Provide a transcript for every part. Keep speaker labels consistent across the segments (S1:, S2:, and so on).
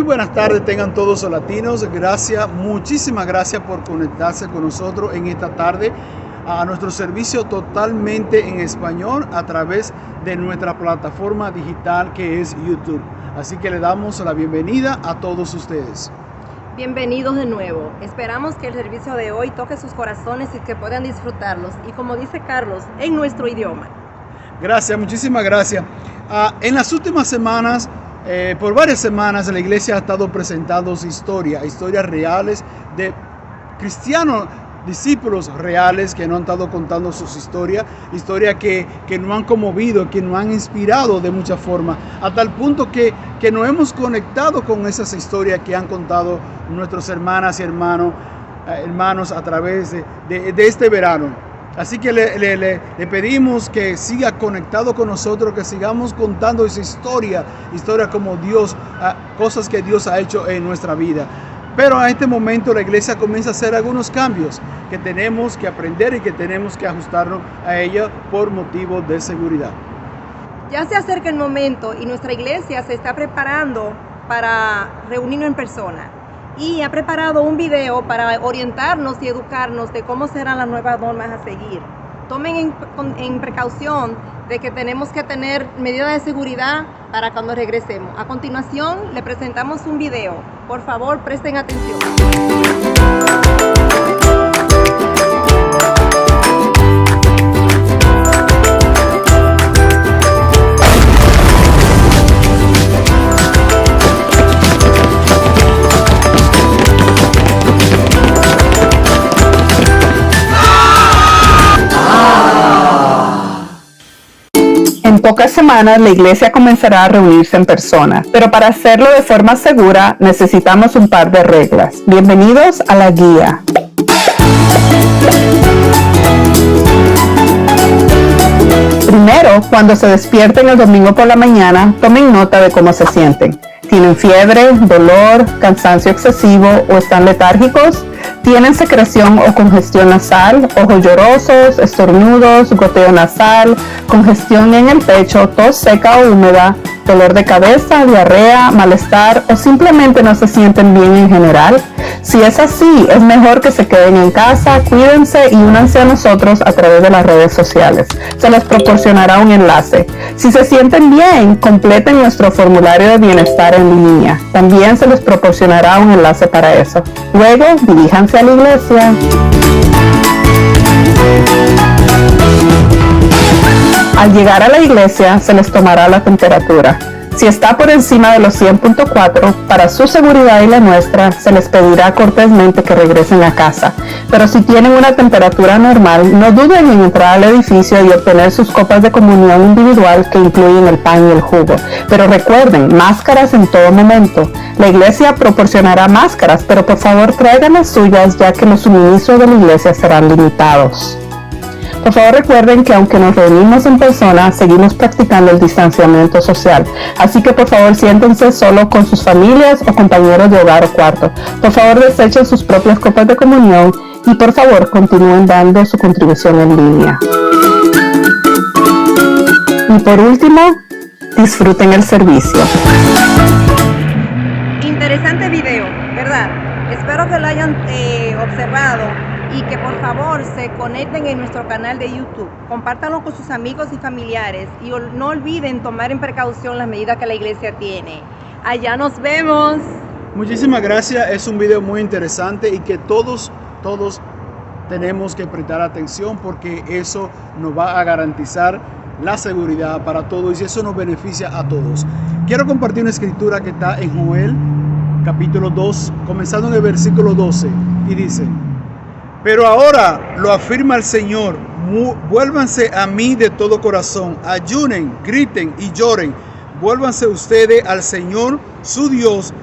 S1: Muy buenas tardes, tengan todos los latinos. Muchísimas gracias por conectarse con nosotros en esta tarde a nuestro servicio totalmente en español a través de nuestra plataforma digital que es YouTube. Así que le damos la bienvenida a todos ustedes.
S2: Bienvenidos de nuevo. Esperamos que el servicio de hoy toque sus corazones y que puedan disfrutarlos. Y como dice Carlos, en nuestro idioma.
S1: Gracias, muchísimas gracias. En las últimas semanas, por varias semanas, la iglesia ha estado presentando su historias reales de cristianos, discípulos reales que nos han estado contando sus historias que nos han conmovido, que nos han inspirado de muchas formas, a tal punto que nos hemos conectado con esas historias que han contado nuestras hermanas y hermanos a través de este verano. Así que le pedimos que siga conectado con nosotros, que sigamos contando esa historia como Dios, cosas que Dios ha hecho en nuestra vida. Pero en este momento la iglesia comienza a hacer algunos cambios que tenemos que aprender y que tenemos que ajustarnos a ella por motivos de seguridad.
S2: Ya se acerca el momento y nuestra iglesia se está preparando para reunirnos en persona. Y ha preparado un video para orientarnos y educarnos de cómo serán las nuevas normas a seguir. Tomen en precaución de que tenemos que tener medidas de seguridad para cuando regresemos. A continuación, le presentamos un video. Por favor, presten atención.
S3: En pocas semanas la iglesia comenzará a reunirse en persona, pero para hacerlo de forma segura necesitamos un par de reglas. Bienvenidos a la guía. Primero, cuando se despierten el domingo por la mañana, tomen nota de cómo se sienten. ¿Tienen fiebre, dolor, cansancio excesivo o están letárgicos? ¿Tienen secreción o congestión nasal, ojos llorosos, estornudos, goteo nasal, congestión en el pecho, tos seca o húmeda, dolor de cabeza, diarrea, malestar o simplemente no se sienten bien en general? Si es así, es mejor que se queden en casa, cuídense y únanse a nosotros a través de las redes sociales. Se les proporcionará un enlace. Si se sienten bien, completen nuestro formulario de bienestar en línea. También se les proporcionará un enlace para eso. Luego, diríjanse a la iglesia. Al llegar a la iglesia, se les tomará la temperatura. Si está por encima de los 100.4, para su seguridad y la nuestra, se les pedirá cortésmente que regresen a casa. Pero si tienen una temperatura normal, no duden en entrar al edificio y obtener sus copas de comunión individual que incluyen el pan y el jugo. Pero recuerden, máscaras en todo momento. La iglesia proporcionará máscaras, pero por favor traigan las suyas, ya que los suministros de la iglesia serán limitados. Por favor recuerden que aunque nos reunimos en persona, seguimos practicando el distanciamiento social. Así que por favor siéntense solo con sus familias o compañeros de hogar o cuarto. Por favor desechen sus propias copas de comunión y por favor continúen dando su contribución en línea. Y por último, disfruten el servicio.
S2: Interesante video, ¿verdad? Espero que lo hayan observado. Y que por favor se conecten en nuestro canal de YouTube, compártanlo con sus amigos y familiares y no olviden tomar en precaución las medidas que la iglesia tiene. Allá nos vemos.
S1: Muchísimas gracias, es un video muy interesante y que todos tenemos que prestar atención porque eso nos va a garantizar la seguridad para todos y eso nos beneficia a todos. Quiero compartir una escritura que está en Joel capítulo 2, comenzando en el versículo 12 y dice: pero ahora lo afirma el Señor, vuélvanse a mí de todo corazón, ayunen, griten y lloren, vuélvanse ustedes al Señor su Dios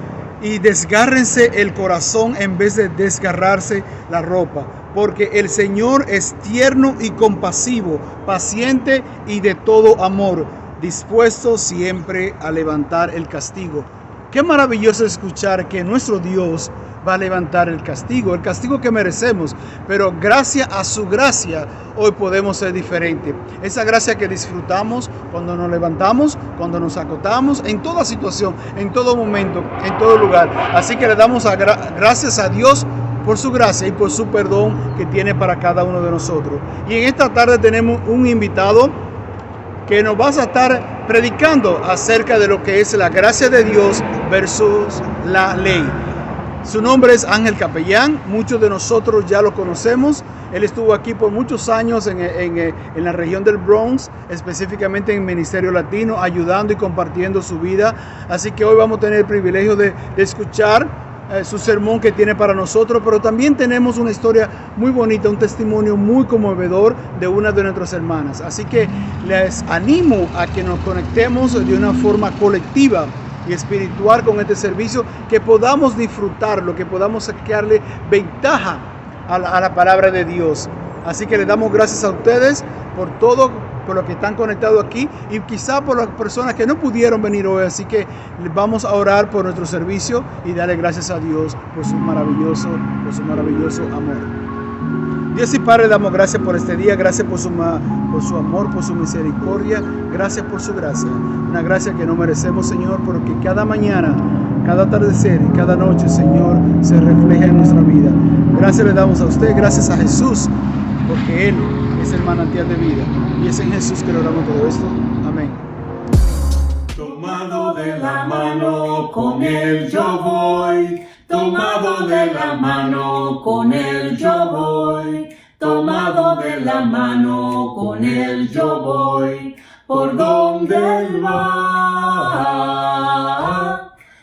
S1: y desgárrense el corazón en vez de desgarrarse la ropa, porque el Señor es tierno y compasivo, paciente y de todo amor, dispuesto siempre a levantar el castigo. Qué maravilloso escuchar que nuestro Dios va a levantar el castigo que merecemos, pero gracias a su gracia hoy podemos ser diferentes. Esa gracia que disfrutamos cuando nos levantamos, cuando nos acostamos, en toda situación, en todo momento, en todo lugar. Así que le damos gracias a Dios por su gracia y por su perdón que tiene para cada uno de nosotros. Y en esta tarde tenemos un invitado que nos va a estar predicando acerca de lo que es la gracia de Dios versus la ley. Su nombre es Ángel Capellán, muchos de nosotros ya lo conocemos. Él estuvo aquí por muchos años en la región del Bronx, específicamente en Ministerio Latino, ayudando y compartiendo su vida. Así que hoy vamos a tener el privilegio de escuchar su sermón que tiene para nosotros, pero también tenemos una historia muy bonita, un testimonio muy conmovedor de una de nuestras hermanas. Así que les animo a que nos conectemos de una forma colectiva y espiritual con este servicio, que podamos disfrutarlo, que podamos sacarle ventaja a la palabra de Dios. Así que le damos gracias a ustedes por todo, por los que están conectados aquí y quizá por las personas que no pudieron venir hoy. Así que vamos a orar por nuestro servicio y darle gracias a Dios por su maravilloso amor. Dios y Padre, damos gracias por este día, gracias por su amor, por su misericordia, gracias por su gracia. Una gracia que no merecemos, Señor, porque cada mañana, cada atardecer y cada noche, Señor, se refleja en nuestra vida. Gracias le damos a usted, gracias a Jesús, porque Él es el manantial de vida. Y es en Jesús que logramos todo esto. Amén.
S4: Tomado de la mano, con Él yo voy. Tomado de la mano, con Él yo voy. Tomado de la mano, con Él yo voy. Por donde Él va.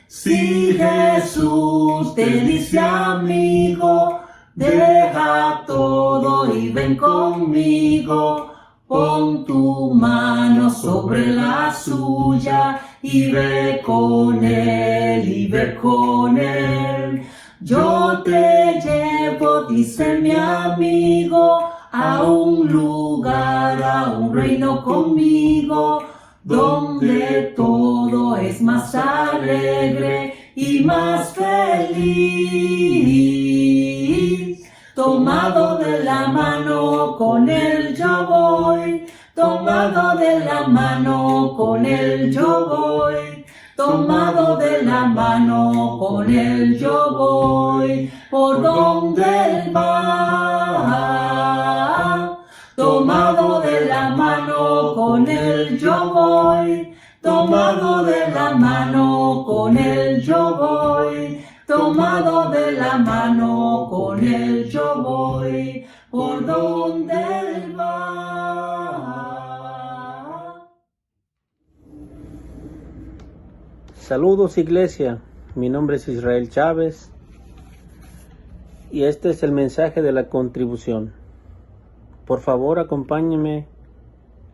S4: Si Jesús te dice, amigo, deja todo y ven conmigo. Pon tu mano sobre la suya y ve con Él, y ve con Él. Yo te llevo, dice mi amigo, a un lugar, a un reino conmigo, donde todo es más alegre y más feliz. Tomado de la mano, con Él yo voy. Tomado de la mano, con Él yo voy. Tomado de la mano, con Él yo voy. Por donde Él va. Tomado de la mano, con Él yo voy. Tomado de la mano, con Él yo voy. Tomado de la mano, con Él yo voy. Por donde Él va.
S5: Saludos, iglesia. Mi nombre es Israel Chávez y este es el mensaje de la contribución. Por favor, acompáñenme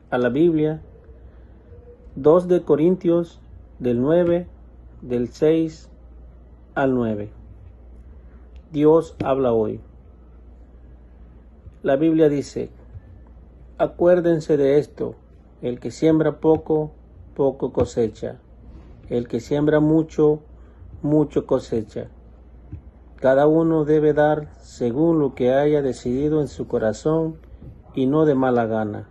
S5: a la Biblia, 2 de Corintios, del 9, del 6 al 9. Dios habla hoy. La Biblia dice: acuérdense de esto, el que siembra poco, poco cosecha. El que siembra mucho, mucho cosecha. Cada uno debe dar según lo que haya decidido en su corazón y no de mala gana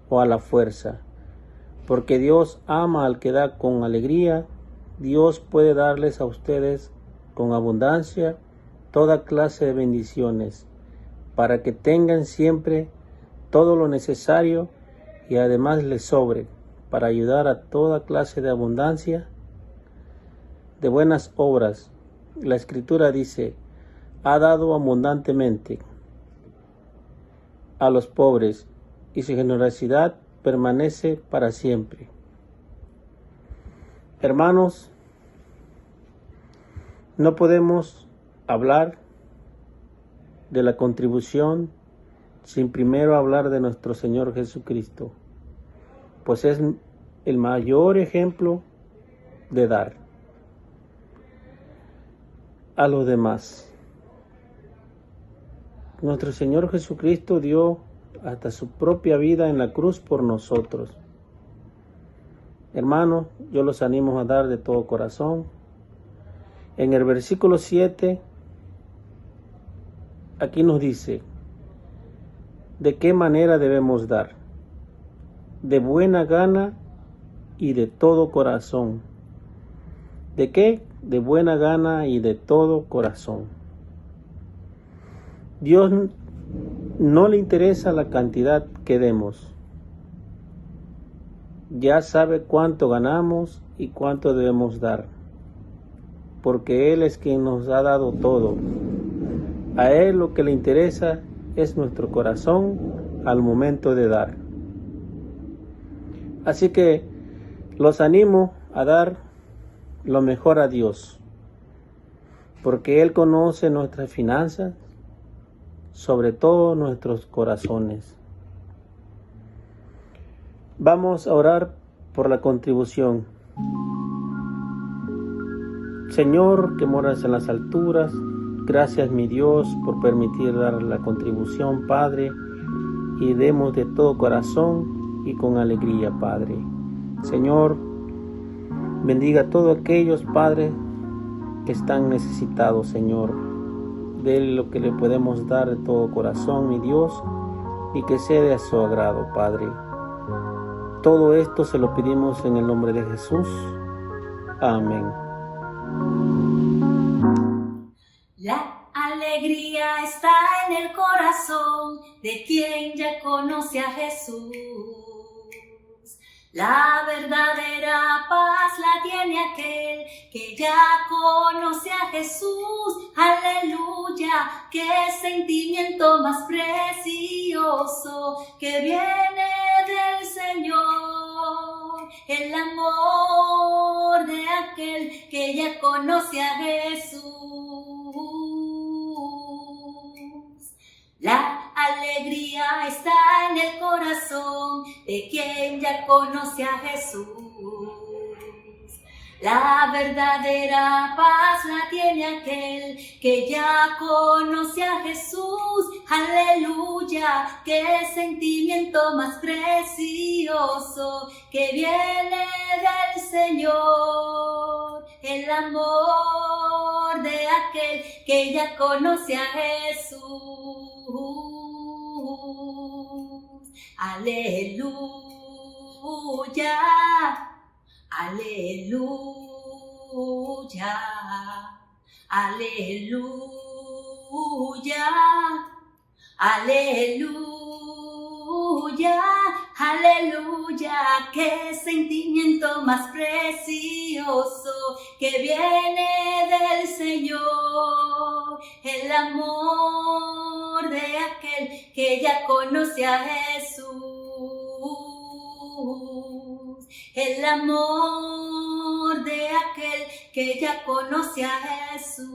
S5: o a la fuerza, porque Dios ama al que da con alegría. Dios puede darles a ustedes con abundancia toda clase de bendiciones, para que tengan siempre todo lo necesario y además les sobre, para ayudar a toda clase de abundancia de buenas obras. La Escritura dice: ha dado abundantemente a los pobres, y su generosidad permanece para siempre. Hermanos, no podemos hablar de la contribución sin primero hablar de nuestro Señor Jesucristo, pues es el mayor ejemplo de dar a los demás. Nuestro Señor Jesucristo dio hasta su propia vida en la cruz por nosotros. Hermanos, yo los animo a dar de todo corazón En el versículo 7, aquí nos dice, ¿de qué manera debemos dar? De buena gana y de todo corazón. ¿De qué? De buena gana y de todo corazón. Dios no le interesa la cantidad que demos. Ya sabe cuánto ganamos y cuánto debemos dar, porque Él es quien nos ha dado todo. A Él lo que le interesa es nuestro corazón al momento de dar. Así que los animo a dar lo mejor a Dios, porque Él conoce nuestras finanzas, sobre todo nuestros corazones. Vamos a orar por la contribución. Señor, que moras en las alturas, gracias mi Dios por permitir dar la contribución, Padre, y demos de todo corazón y con alegría, Padre. Señor, bendiga a todos aquellos, Padre, que están necesitados, Señor, de lo que le podemos dar de todo corazón, mi Dios, y que sea de su agrado, Padre. Todo esto se lo pedimos en el nombre de Jesús. Amén.
S4: La alegría está en el corazón de quien ya conoce a Jesús. La verdadera paz la tiene aquel que ya conoce a Jesús. Aleluya, qué sentimiento más precioso que viene del Señor. El amor de aquel que ya conoce a Jesús. La alegría está en el corazón de quien ya conoce a Jesús. La verdadera paz la tiene aquel que ya conoce a Jesús. Aleluya, qué sentimiento más precioso que viene del Señor. El amor de aquel que ya conoce a Jesús. Aleluya, aleluya, aleluya, aleluya, aleluya, qué sentimiento más precioso que viene del Señor. El amor de aquel que ya conoce a Jesús. El amor de aquel que ya conoce a Jesús.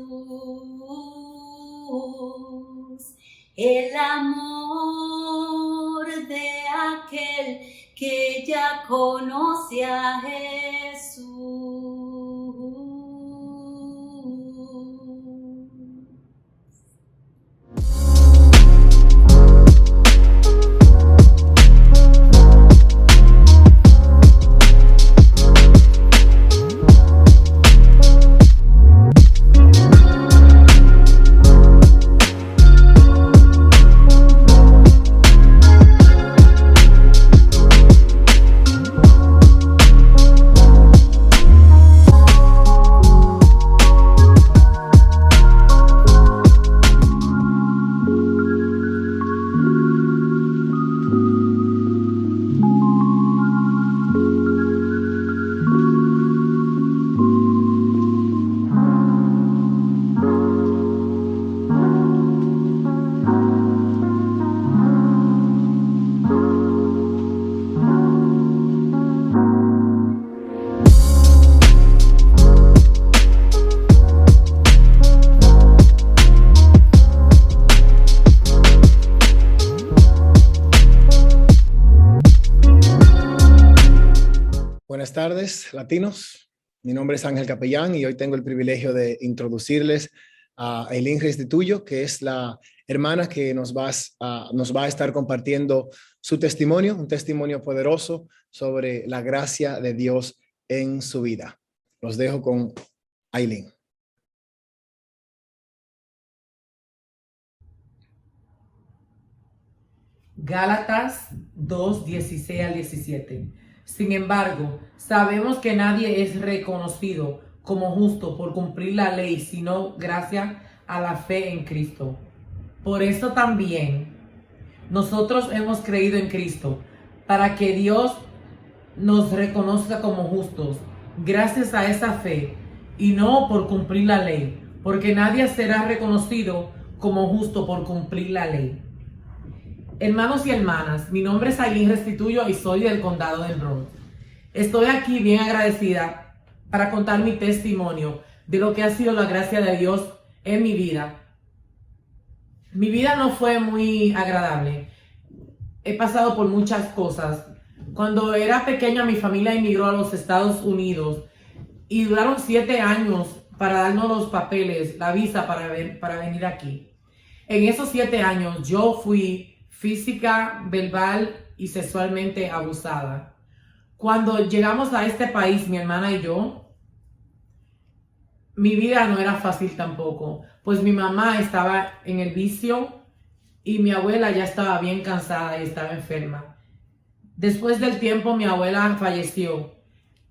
S4: El amor de aquel que ya conoce a Jesús.
S6: Buenas tardes, latinos. Mi nombre es Ángel Capellán y hoy tengo el privilegio de introducirles a Aileen Restituyo, que es la hermana que nos va a estar compartiendo su testimonio, un testimonio poderoso sobre la gracia de Dios en su vida. Los dejo con Aileen.
S7: Gálatas 2, 16 al 17. Sin embargo, sabemos que nadie es reconocido como justo por cumplir la ley, sino gracias a la fe en Cristo. Por eso también nosotros hemos creído en Cristo, para que Dios nos reconozca como justos, gracias a esa fe, y no por cumplir la ley, porque nadie será reconocido como justo por cumplir la ley. Hermanos y hermanas, mi nombre es Aileen Restituyo y soy del condado del Bronx. Estoy aquí bien agradecida para contar mi testimonio de lo que ha sido la gracia de Dios en mi vida. Mi vida no fue muy agradable. He pasado por muchas cosas. Cuando era pequeña, mi familia emigró a los Estados Unidos y duraron 7 años para darnos los papeles, la visa para venir aquí. En esos 7 años yo fui física, verbal y sexualmente abusada. Cuando llegamos a este país, mi hermana y yo, mi vida no era fácil tampoco, pues mi mamá estaba en el vicio y mi abuela ya estaba bien cansada y estaba enferma. Después del tiempo, mi abuela falleció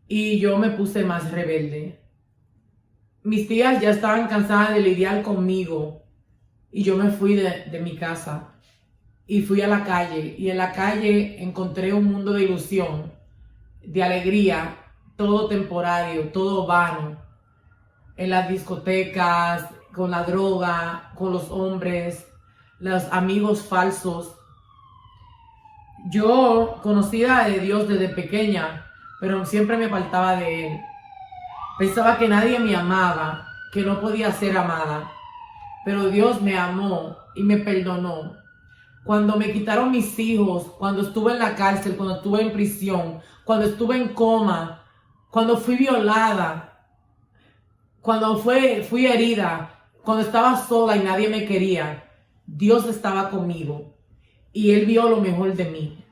S7: y yo me puse más rebelde. Mis tías ya estaban cansadas de lidiar conmigo y yo me fui de mi casa y fui a la calle. Y en la calle encontré un mundo de ilusión, de alegría, todo temporario, todo vano. En las discotecas, con la droga, con los hombres, los amigos falsos. Yo conocía de Dios desde pequeña, pero siempre me faltaba de Él. Pensaba que nadie me amaba, que no podía ser amada. Pero Dios me amó y me perdonó. Cuando me quitaron mis hijos, cuando estuve en la cárcel, cuando estuve en prisión, cuando estuve en coma, cuando fui violada, cuando fui herida, cuando estaba sola y nadie me quería, Dios estaba conmigo y Él vio lo mejor de mí.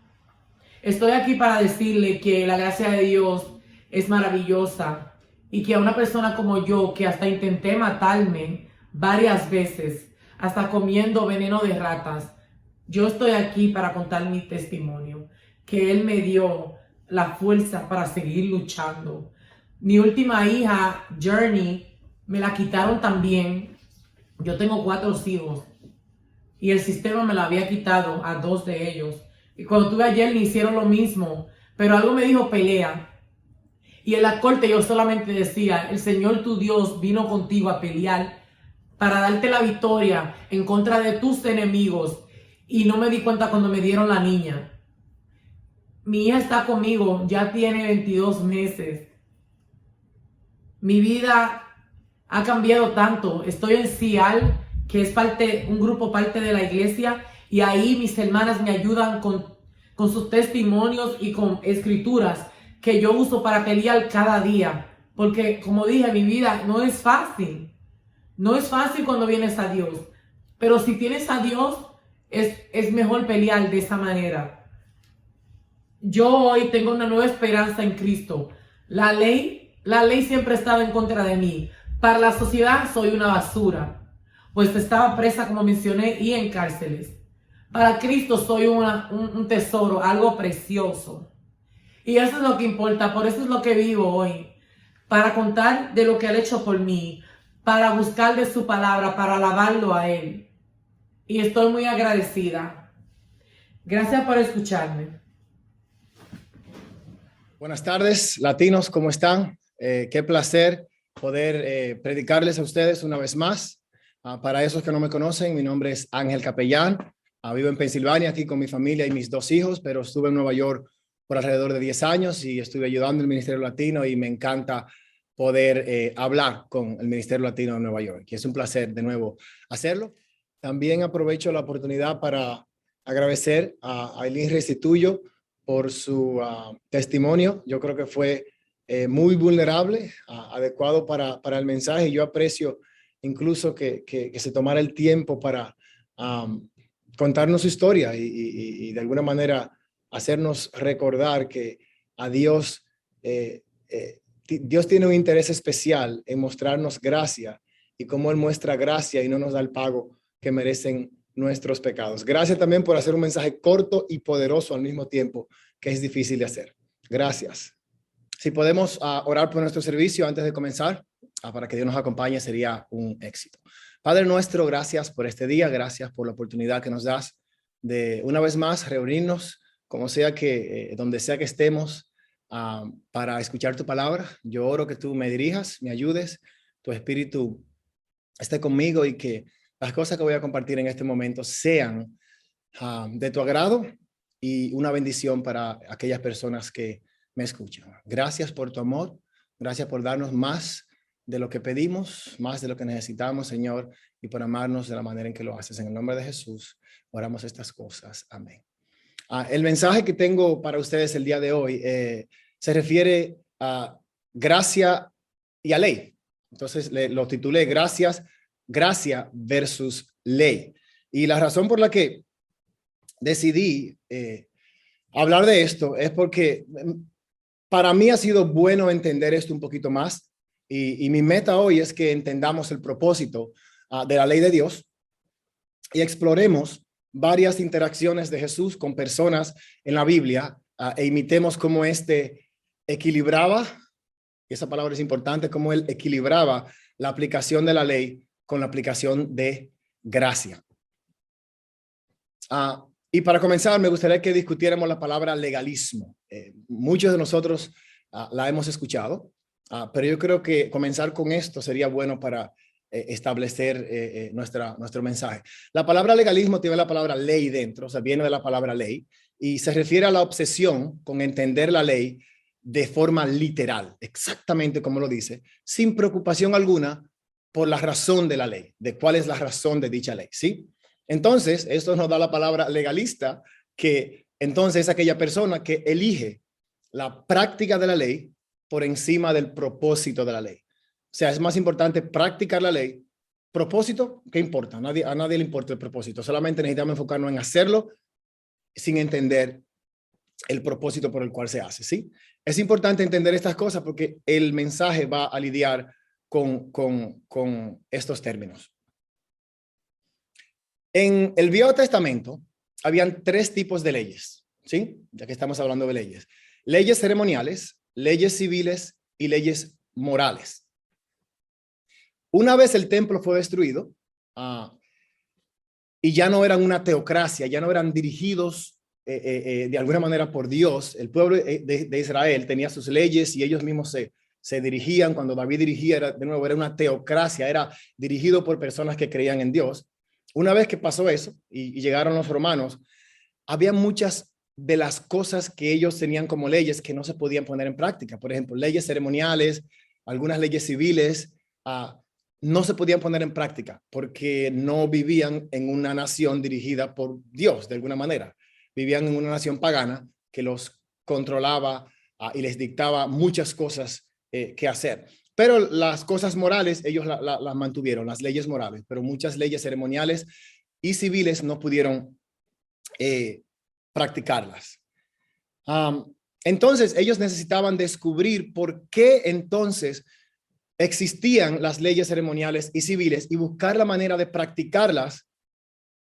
S7: Estoy aquí para decirle que la gracia de Dios es maravillosa y que a una persona como yo, que hasta intenté matarme varias veces, hasta comiendo veneno de ratas, yo estoy aquí para contar mi testimonio, que Él me dio la fuerza para seguir luchando. Mi última hija, Journey, me la quitaron también. Yo tengo 4 hijos y el sistema me la había quitado a 2 de ellos. Y cuando tuve a Jenny hicieron lo mismo, pero algo me dijo pelea. Y en la corte yo solamente decía, el Señor tu Dios vino contigo a pelear para darte la victoria en contra de tus enemigos. Y no me di cuenta cuando me dieron la niña. Mi hija está conmigo, ya tiene 22 meses. Mi vida ha cambiado tanto. Estoy en CIAL, que es un grupo parte de la iglesia, y ahí mis hermanas me ayudan con sus testimonios y con escrituras que yo uso para pelear cada día. Porque, como dije, mi vida no es fácil. No es fácil cuando vienes a Dios. Pero si tienes a Dios, es mejor pelear de esa manera. Yo hoy tengo una nueva esperanza en Cristo. La ley siempre ha estado en contra de mí. Para la sociedad soy una basura, pues estaba presa, como mencioné, y en cárceles. Para Cristo soy un tesoro, algo precioso. Y eso es lo que importa, por eso es lo que vivo hoy. Para contar de lo que Él ha hecho por mí, para buscar de su palabra, para alabarlo a Él. Y estoy muy agradecida. Gracias por escucharme.
S6: Buenas tardes, latinos, ¿cómo están? Qué placer poder predicarles a ustedes una vez más. Para esos que no me conocen, mi nombre es Ángel Capellán. Vivo en Pensilvania aquí con mi familia y mis 2 hijos, pero estuve en Nueva York por alrededor de 10 años y estuve ayudando al Ministerio Latino y me encanta poder hablar con el Ministerio Latino de Nueva York. Y es un placer de nuevo hacerlo. También aprovecho la oportunidad para agradecer a Aileen Restituyo por su testimonio. Yo creo que fue muy vulnerable, adecuado para el mensaje. Yo aprecio incluso que se tomara el tiempo para contarnos su historia y de alguna manera hacernos recordar que a Dios, Dios tiene un interés especial en mostrarnos gracia y cómo Él muestra gracia y no nos da el pago que merecen nuestros pecados. Gracias también por hacer un mensaje corto y poderoso al mismo tiempo, que es difícil de hacer. Gracias. Si podemos orar por nuestro servicio antes de comenzar, para que Dios nos acompañe, sería un éxito. Padre nuestro, gracias por este día, gracias por la oportunidad que nos das de una vez más reunirnos, como sea que, donde sea que estemos, para escuchar tu palabra. Yo oro que tú me dirijas, me ayudes, tu espíritu esté conmigo y que las cosas que voy a compartir en este momento sean de tu agrado y una bendición para aquellas personas que me escuchan. Gracias por tu amor, gracias por darnos más de lo que pedimos, más de lo que necesitamos, Señor, y por amarnos de la manera en que lo haces. En el nombre de Jesús, oramos estas cosas. Amén. El mensaje que tengo para ustedes el día de hoy se refiere a gracia y a ley. Entonces lo titulé Gracia versus ley. Y la razón por la que decidí hablar de esto es porque para mí ha sido bueno entender esto un poquito más. Y mi meta hoy es que entendamos el propósito de la ley de Dios y exploremos varias interacciones de Jesús con personas en la Biblia e imitemos cómo equilibraba, y esa palabra es importante, cómo él equilibraba la aplicación de la ley con la aplicación de gracia. Y para comenzar, me gustaría que discutiéramos la palabra legalismo. Muchos de nosotros la hemos escuchado, pero yo creo que comenzar con esto sería bueno para establecer nuestro mensaje. La palabra legalismo tiene la palabra ley dentro, o sea, viene de la palabra ley, y se refiere a la obsesión con entender la ley de forma literal, exactamente como lo dice, sin preocupación alguna por la razón de la ley, de cuál es la razón de dicha ley, ¿sí? Entonces, esto nos da la palabra legalista, que entonces es aquella persona que elige la práctica de la ley por encima del propósito de la ley. O sea, es más importante practicar la ley. Propósito, ¿qué importa? A nadie le importa el propósito. Solamente necesitamos enfocarnos en hacerlo sin entender el propósito por el cual se hace, ¿sí? Es importante entender estas cosas porque el mensaje va a lidiar con estos términos. En el Viejo Testamento habían 3 tipos de leyes, ¿sí? Ya que estamos hablando de leyes. Leyes ceremoniales, leyes civiles y leyes morales. Una vez el templo fue destruido y ya no eran una teocracia, ya no eran dirigidos de alguna manera por Dios, el pueblo de Israel tenía sus leyes y ellos mismos se dirigían. Cuando David dirigía, de nuevo, era una teocracia, era dirigido por personas que creían en Dios. Una vez que pasó eso y llegaron los romanos, había muchas de las cosas que ellos tenían como leyes que no se podían poner en práctica. Por ejemplo, leyes ceremoniales, algunas leyes civiles, no se podían poner en práctica porque no vivían en una nación dirigida por Dios de alguna manera. Vivían en una nación pagana que los controlaba y les dictaba muchas cosas que hacer. Pero las cosas morales ellos las mantuvieron, las leyes morales, pero muchas leyes ceremoniales y civiles no pudieron practicarlas. Entonces ellos necesitaban descubrir por qué entonces existían las leyes ceremoniales y civiles y buscar la manera de practicarlas,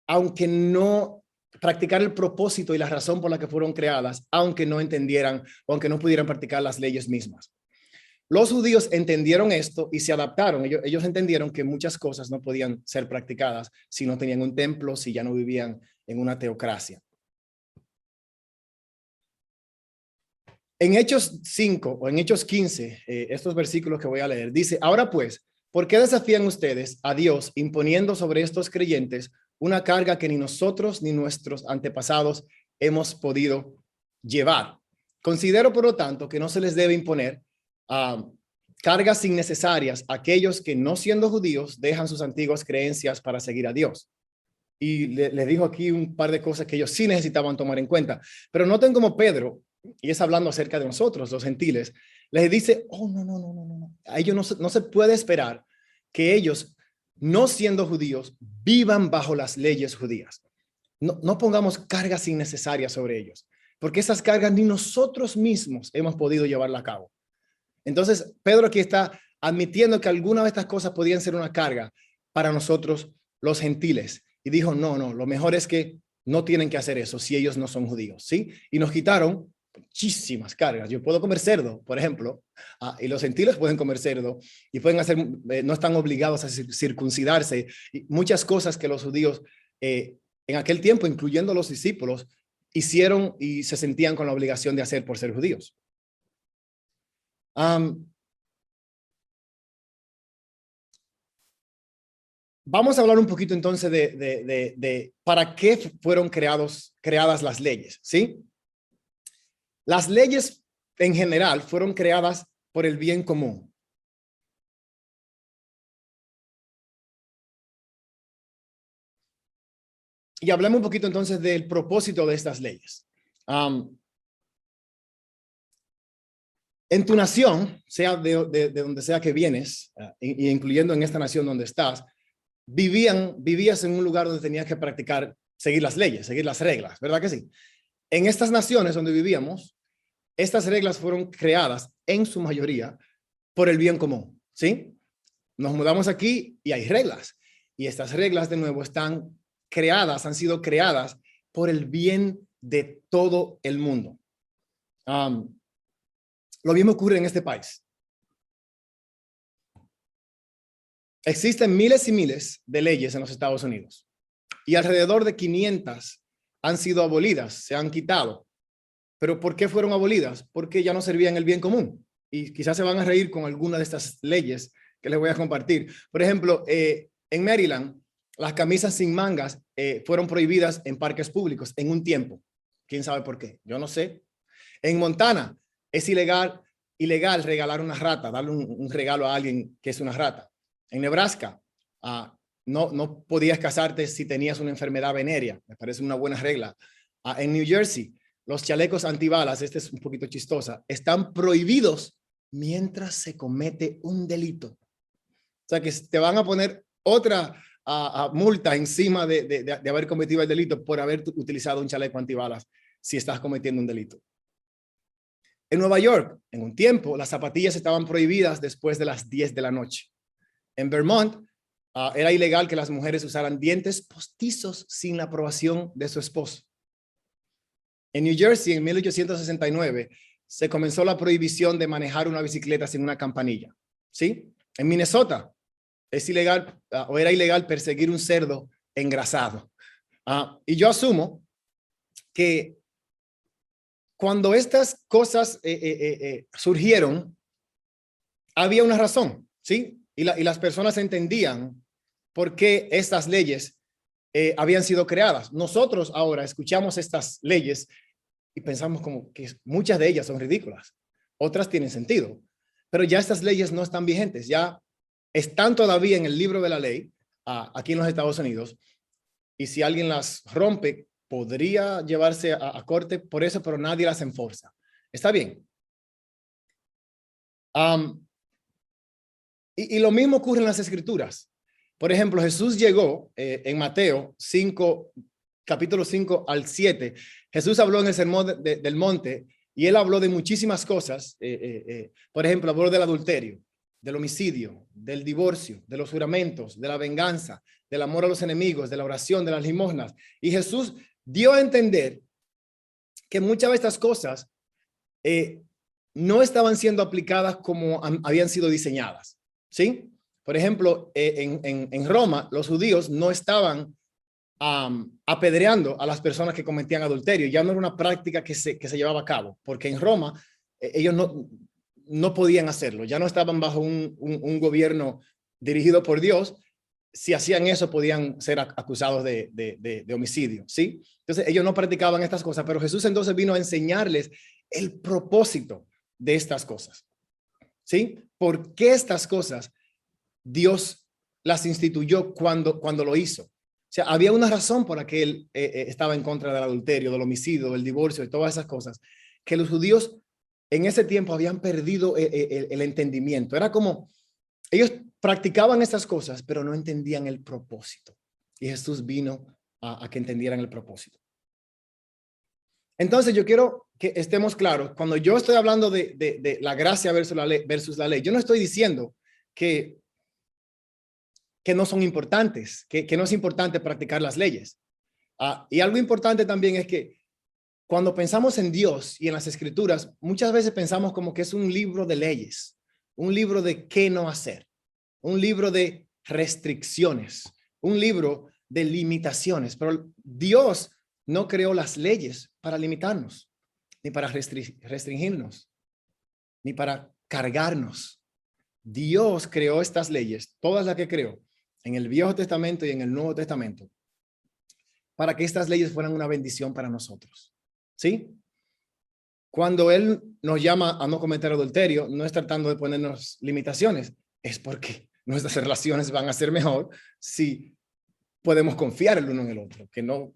S6: aunque no practicar el propósito y la razón por la que fueron creadas, aunque no entendieran, aunque no pudieran practicar las leyes mismas. Los judíos entendieron esto y se adaptaron. Ellos entendieron que muchas cosas no podían ser practicadas si no tenían un templo, si ya no vivían en una teocracia. En Hechos 5 o en Hechos 15, estos versículos que voy a leer, dice: ahora pues, ¿por qué desafían ustedes a Dios imponiendo sobre estos creyentes una carga que ni nosotros ni nuestros antepasados hemos podido llevar? Considero, por lo tanto, que no se les debe imponer cargas innecesarias a aquellos que, no siendo judíos, dejan sus antiguas creencias para seguir a Dios. Y le dijo aquí un par de cosas que ellos sí necesitaban tomar en cuenta. Pero noten como Pedro, y es hablando acerca de nosotros, los gentiles, les dice: oh, no. A ellos no se puede esperar que ellos, no siendo judíos, vivan bajo las leyes judías. No pongamos cargas innecesarias sobre ellos, porque esas cargas ni nosotros mismos hemos podido llevarla a cabo. Entonces, Pedro aquí está admitiendo que alguna de estas cosas podían ser una carga para nosotros, los gentiles. y dijo, no, lo mejor es que no tienen que hacer eso si ellos no son judíos, ¿sí? Y nos quitaron muchísimas cargas. Yo puedo comer cerdo, por ejemplo, y los gentiles pueden comer cerdo y pueden hacer, no están obligados a circuncidarse, y muchas cosas que los judíos en aquel tiempo, incluyendo los discípulos, hicieron y se sentían con la obligación de hacer por ser judíos. Vamos a hablar un poquito entonces de para qué fueron creadas las leyes, ¿sí? Las leyes en general fueron creadas por el bien común. Y hablemos un poquito entonces del propósito de estas leyes. En tu nación, sea de donde sea que vienes, incluyendo en esta nación donde estás, vivías en un lugar donde tenías que practicar, seguir las leyes, seguir las reglas, ¿verdad que sí? En estas naciones donde vivíamos, estas reglas fueron creadas en su mayoría por el bien común, ¿sí? Nos mudamos aquí y hay reglas. Y estas reglas, de nuevo, han sido creadas por el bien de todo el mundo. Lo mismo ocurre en este país. Existen miles y miles de leyes en los Estados Unidos y alrededor de 500 han sido abolidas, se han quitado. ¿Pero por qué fueron abolidas? Porque ya no servían el bien común. Y quizás se van a reír con alguna de estas leyes que les voy a compartir. Por ejemplo, en Maryland, las camisas sin mangas fueron prohibidas en parques públicos en un tiempo. ¿Quién sabe por qué? Yo no sé. En Montana es ilegal regalar una rata, darle un regalo a alguien que es una rata. En Nebraska, no podías casarte si tenías una enfermedad venérea. Me parece una buena regla. En New Jersey, los chalecos antibalas, este es un poquito chistosa, están prohibidos mientras se comete un delito. O sea que te van a poner otra multa encima de haber cometido el delito por haber utilizado un chaleco antibalas si estás cometiendo un delito. En Nueva York, en un tiempo, las zapatillas estaban prohibidas después de las 10 de la noche. En Vermont, era ilegal que las mujeres usaran dientes postizos sin la aprobación de su esposo. En New Jersey, en 1869, se comenzó la prohibición de manejar una bicicleta sin una campanilla, ¿sí? En Minnesota, es ilegal o era ilegal perseguir un cerdo engrasado. Y yo asumo que cuando estas cosas surgieron, había una razón, ¿sí? Y las personas entendían por qué estas leyes habían sido creadas. Nosotros ahora escuchamos estas leyes y pensamos como que muchas de ellas son ridículas. Otras tienen sentido. Pero ya estas leyes no están vigentes. Ya están todavía en el libro de la ley aquí en los Estados Unidos. Y si alguien las rompe, podría llevarse a corte por eso, pero nadie las enforza. Está bien. Y lo mismo ocurre en las escrituras. Por ejemplo, Jesús llegó en Mateo 5, capítulo 5 al 7. Jesús habló en el sermón del monte y él habló de muchísimas cosas. Por ejemplo, habló del adulterio, del homicidio, del divorcio, de los juramentos, de la venganza, del amor a los enemigos, de la oración, de las limosnas. Y Jesús dio a entender que muchas de estas cosas no estaban siendo aplicadas como habían sido diseñadas, ¿sí? Por ejemplo, en Roma, los judíos no estaban apedreando a las personas que cometían adulterio. Ya no era una práctica que se llevaba a cabo, porque en Roma ellos no podían hacerlo. Ya no estaban bajo un gobierno dirigido por Dios. Si hacían eso, podían ser acusados de homicidio, ¿sí? Entonces, ellos no practicaban estas cosas, pero Jesús entonces vino a enseñarles el propósito de estas cosas, ¿sí? ¿Por qué estas cosas Dios las instituyó cuando lo hizo? O sea, había una razón por la que él estaba en contra del adulterio, del homicidio, del divorcio, de todas esas cosas, que los judíos en ese tiempo habían perdido el entendimiento. Era como, ellos practicaban estas cosas, pero no entendían el propósito. Y Jesús vino a que entendieran el propósito. Entonces, yo quiero que estemos claros. Cuando yo estoy hablando de la gracia versus la ley, yo no estoy diciendo que que no son importantes, que no es importante practicar las leyes. Y algo importante también es que cuando pensamos en Dios y en las Escrituras, muchas veces pensamos como que es un libro de leyes, un libro de qué no hacer, un libro de restricciones, un libro de limitaciones. Pero Dios no creó las leyes para limitarnos, ni para restringirnos, ni para cargarnos. Dios creó estas leyes, todas las que creó, en el Viejo Testamento y en el Nuevo Testamento, para que estas leyes fueran una bendición para nosotros. ¿Sí? Cuando Él nos llama a no cometer adulterio, no es tratando de ponernos limitaciones, es porque nuestras relaciones van a ser mejor si podemos confiar el uno en el otro, que no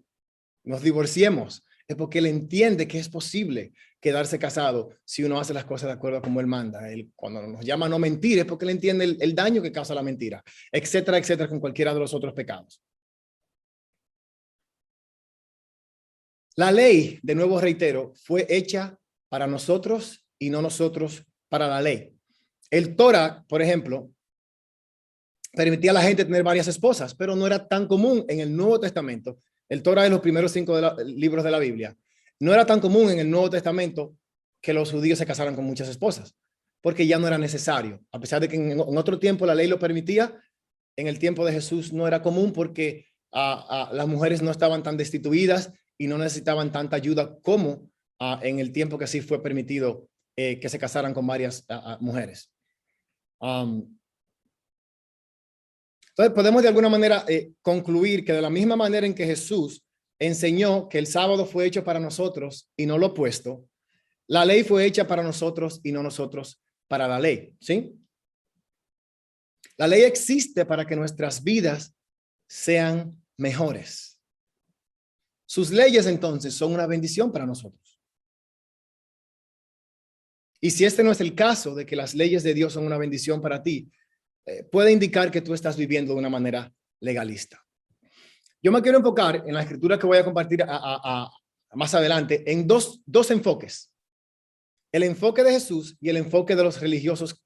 S6: nos divorciemos. Es porque Él entiende que es posible quedarse casado si uno hace las cosas de acuerdo a como Él manda. Él, cuando nos llama a no mentir, es porque Él entiende el daño que causa la mentira, etcétera, etcétera, con cualquiera de los otros pecados. La ley, de nuevo reitero, fue hecha para nosotros y no nosotros para la ley. El Torah, por ejemplo, permitía a la gente tener varias esposas, pero no era tan común en el Nuevo Testamento. El Torah es los primeros 5 libros de la Biblia. No era tan común en el Nuevo Testamento que los judíos se casaran con muchas esposas, porque ya no era necesario. A pesar de que en otro tiempo la ley lo permitía, en el tiempo de Jesús no era común porque las mujeres no estaban tan destituidas y no necesitaban tanta ayuda como en el tiempo que sí fue permitido que se casaran con varias mujeres. Entonces podemos de alguna manera concluir que de la misma manera en que Jesús enseñó que el sábado fue hecho para nosotros y no lo opuesto, la ley fue hecha para nosotros y no nosotros para la ley, ¿sí? La ley existe para que nuestras vidas sean mejores. Sus leyes entonces son una bendición para nosotros. Y si este no es el caso de que las leyes de Dios son una bendición para ti, puede indicar que tú estás viviendo de una manera legalista. Yo me quiero enfocar en la escritura que voy a compartir más adelante en dos enfoques. El enfoque de Jesús y el enfoque de los religiosos,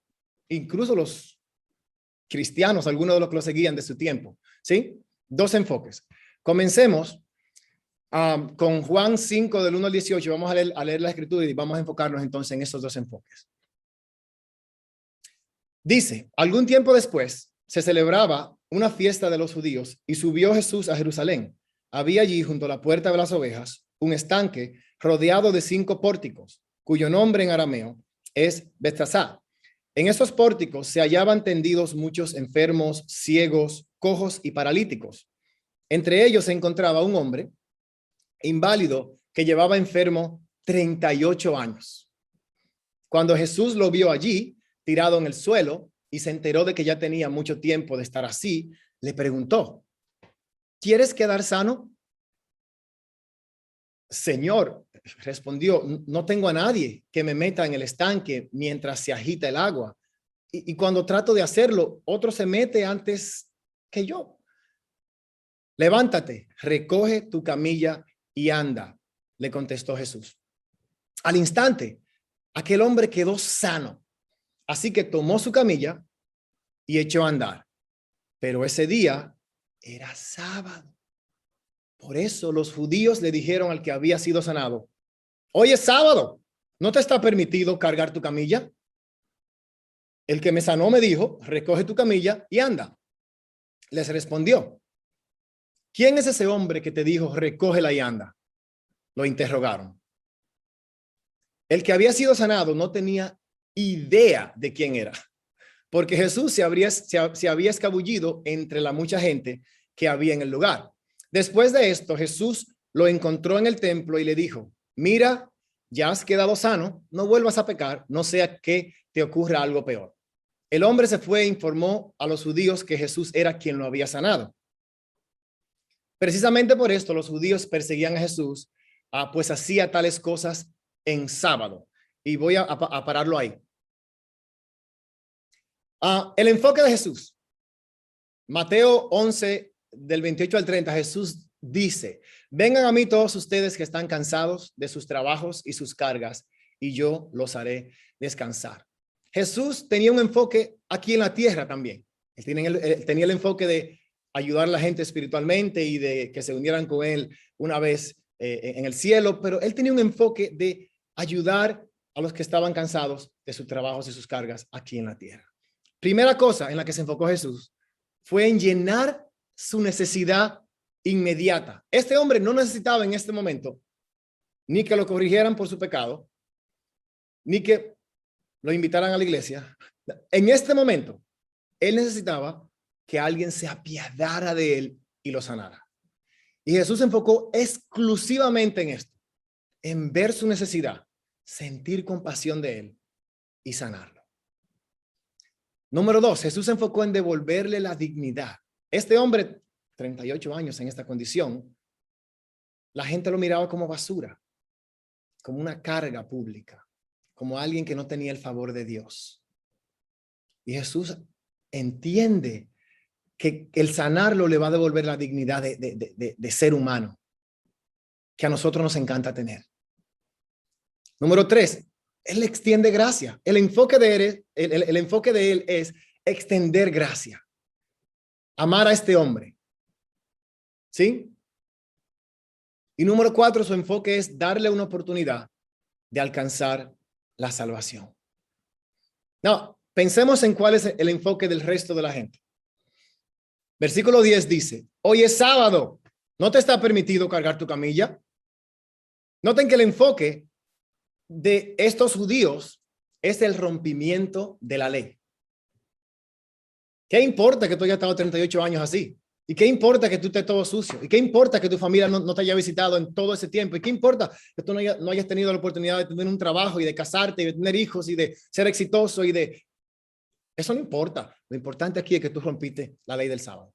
S6: incluso los cristianos, algunos de los que lo seguían de su tiempo. ¿Sí? Dos enfoques. Comencemos con Juan 5 del 1 al 18. Vamos a leer la escritura y vamos a enfocarnos entonces en esos dos enfoques. Dice, algún tiempo después se celebraba una fiesta de los judíos y subió Jesús a Jerusalén. Había allí junto a la puerta de las ovejas un estanque rodeado de 5 pórticos, cuyo nombre en arameo es Bethesda. En esos pórticos se hallaban tendidos muchos enfermos, ciegos, cojos y paralíticos. Entre ellos se encontraba un hombre inválido que llevaba enfermo 38 años. Cuando Jesús lo vio allí, tirado en el suelo, y se enteró de que ya tenía mucho tiempo de estar así, le preguntó, ¿quieres quedar sano? Señor, respondió, no tengo a nadie que me meta en el estanque mientras se agita el agua. Y cuando trato de hacerlo, otro se mete antes que yo. Levántate, recoge tu camilla y anda, le contestó Jesús. Al instante, aquel hombre quedó sano. Así que tomó su camilla y echó a andar. Pero ese día era sábado. Por eso los judíos le dijeron al que había sido sanado, hoy es sábado, ¿no te está permitido cargar tu camilla? El que me sanó me dijo, recoge tu camilla y anda. Les respondió, ¿quién es ese hombre que te dijo, recógela y anda? Lo interrogaron. El que había sido sanado no tenía idea de quién era, porque Jesús se había escabullido entre la mucha gente que había en el lugar. Después de esto, Jesús lo encontró en el templo y le dijo, mira, ya has quedado sano, no vuelvas a pecar, no sea que te ocurra algo peor. El hombre se fue e informó a los judíos que Jesús era quien lo había sanado. Precisamente por esto los judíos perseguían a Jesús, pues hacía tales cosas en sábado. Y voy a pararlo ahí. El enfoque de Jesús. Mateo 11, del 28 al 30, Jesús dice, vengan a mí todos ustedes que están cansados de sus trabajos y sus cargas, y yo los haré descansar. Jesús tenía un enfoque aquí en la tierra también. Él tenía el enfoque de ayudar a la gente espiritualmente y de que se unieran con él una vez en el cielo, pero él tenía un enfoque de ayudar a los que estaban cansados de sus trabajos y sus cargas aquí en la tierra. Primera cosa en la que se enfocó Jesús fue en llenar su necesidad inmediata. Este hombre no necesitaba en este momento ni que lo corrigieran por su pecado, ni que lo invitaran a la iglesia. En este momento, él necesitaba que alguien se apiadara de él y lo sanara. Y Jesús se enfocó exclusivamente en esto, en ver su necesidad, sentir compasión de él y sanarlo. Número 2, Jesús se enfocó en devolverle la dignidad. Este hombre, 38 años en esta condición, la gente lo miraba como basura, como una carga pública, como alguien que no tenía el favor de Dios. Y Jesús entiende que el sanarlo le va a devolver la dignidad de ser humano, que a nosotros nos encanta tener. Número 3, él extiende gracia. El enfoque de él es extender gracia. Amar a este hombre. ¿Sí? Y número 4, su enfoque es darle una oportunidad de alcanzar la salvación. No, pensemos en cuál es el enfoque del resto de la gente. Versículo 10 dice, hoy es sábado, ¿no te está permitido cargar tu camilla? Noten que el enfoque de estos judíos es el rompimiento de la ley. ¿Qué importa que tú hayas estado 38 años así? ¿Y qué importa que tú estés todo sucio? ¿Y qué importa que tu familia no te haya visitado en todo ese tiempo? ¿Y qué importa que tú no hayas tenido la oportunidad de tener un trabajo y de casarte y de tener hijos y de ser exitoso y de... Eso no importa. Lo importante aquí es que tú rompiste la ley del sábado.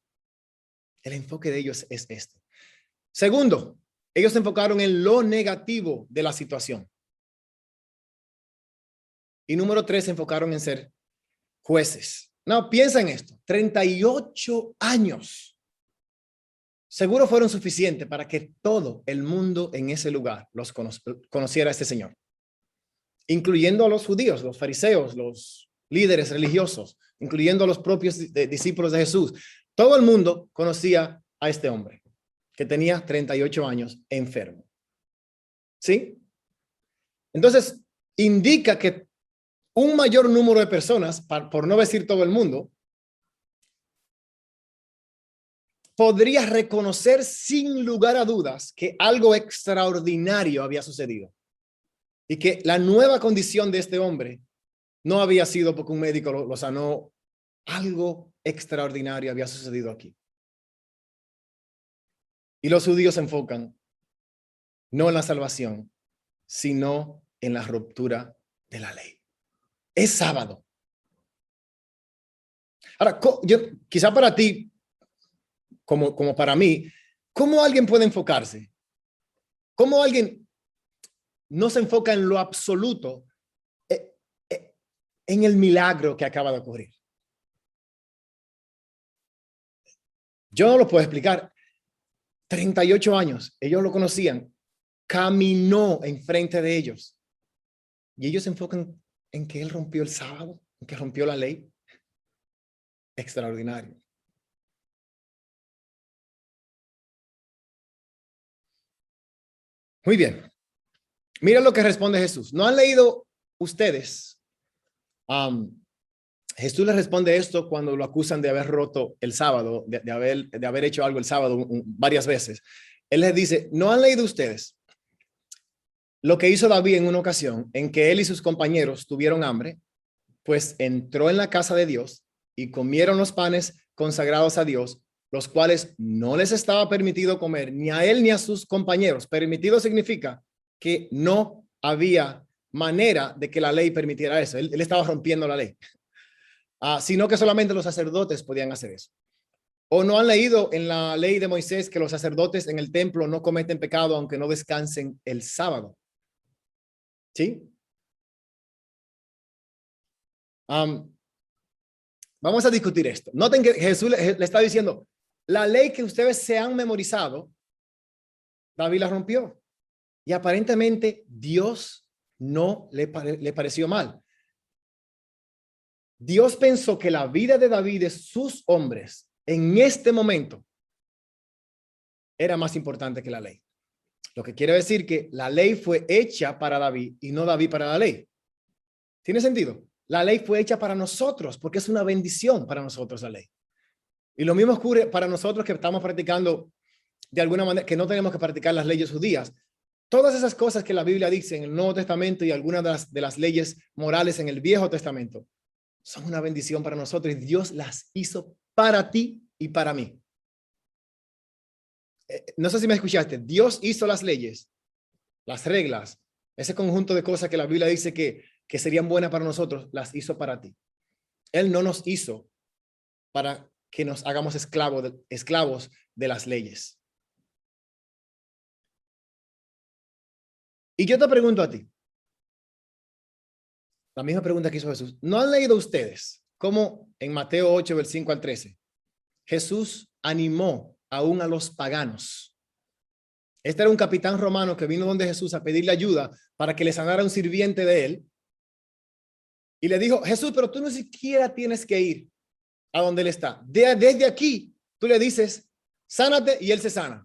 S6: El enfoque de ellos es este. Segundo, ellos se enfocaron en lo negativo de la situación. Y número 3, se enfocaron en ser jueces. No, piensa en esto. 38 años. Seguro fueron suficientes para que todo el mundo en ese lugar conociera a este Señor. Incluyendo a los judíos, los fariseos, los líderes religiosos, incluyendo a los propios discípulos de Jesús. Todo el mundo conocía a este hombre que tenía 38 años enfermo. ¿Sí? Entonces, indica que un mayor número de personas, por no decir todo el mundo, podría reconocer sin lugar a dudas que algo extraordinario había sucedido y que la nueva condición de este hombre no había sido porque un médico lo sanó. Algo extraordinario había sucedido aquí. Y los judíos se enfocan no en la salvación, sino en la ruptura de la ley. Es sábado. Ahora, quizá para ti, como para mí, ¿cómo alguien puede enfocarse? ¿Cómo alguien no se enfoca en lo absoluto, en el milagro que acaba de ocurrir? Yo no lo puedo explicar. 38 años, ellos lo conocían, caminó enfrente de ellos y ellos se enfocan en que él rompió el sábado, en que rompió la ley. Extraordinario. Muy bien. Mira lo que responde Jesús. ¿No han leído ustedes? Jesús les responde esto cuando lo acusan de haber roto el sábado, de haber hecho algo el sábado varias veces. Él les dice, ¿no han leído ustedes lo que hizo David en una ocasión en que él y sus compañeros tuvieron hambre? Pues entró en la casa de Dios y comieron los panes consagrados a Dios, los cuales no les estaba permitido comer ni a él ni a sus compañeros. Permitido significa que no había manera de que la ley permitiera eso. Él estaba rompiendo la ley. Sino que solamente los sacerdotes podían hacer eso. ¿O no han leído en la ley de Moisés que los sacerdotes en el templo no cometen pecado aunque no descansen el sábado? ¿Sí? Vamos a discutir esto. Noten que Jesús le está diciendo, la ley que ustedes se han memorizado, David la rompió. Y aparentemente Dios no le pareció mal. Dios pensó que la vida de David y sus hombres en este momento era más importante que la ley. Lo que quiere decir que la ley fue hecha para David y no David para la ley. ¿Tiene sentido? La ley fue hecha para nosotros porque es una bendición para nosotros la ley. Y lo mismo ocurre para nosotros que estamos practicando de alguna manera, que no tenemos que practicar las leyes judías. Todas esas cosas que la Biblia dice en el Nuevo Testamento y algunas de las leyes morales en el Viejo Testamento son una bendición para nosotros y Dios las hizo para ti y para mí. No sé si me escuchaste. Dios hizo las leyes, las reglas, ese conjunto de cosas que la Biblia dice que serían buenas para nosotros, las hizo para ti. Él no nos hizo para que nos hagamos esclavos de las leyes. Y yo te pregunto a ti, la misma pregunta que hizo Jesús. ¿No han leído ustedes cómo en Mateo 8, del 5 al 13, Jesús animó aún a los paganos? Este era un capitán romano que vino donde Jesús a pedirle ayuda para que le sanara un sirviente de él. Y le dijo, Jesús, pero tú no siquiera tienes que ir a donde él está. Desde aquí, tú le dices, sánate, y él se sana.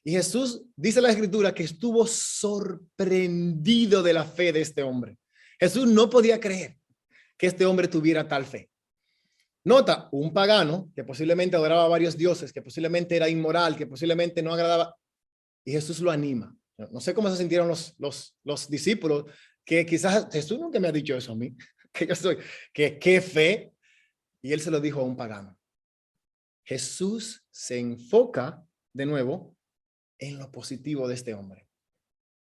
S6: Y Jesús, dice la Escritura, que estuvo sorprendido de la fe de este hombre. Jesús no podía creer que este hombre tuviera tal fe. Nota, un pagano que posiblemente adoraba a varios dioses, que posiblemente era inmoral, que posiblemente no agradaba, y Jesús lo anima. No sé cómo se sintieron los discípulos, que quizás Jesús nunca me ha dicho eso a mí, que yo soy, que qué fe, y él se lo dijo a un pagano. Jesús se enfoca de nuevo en lo positivo de este hombre.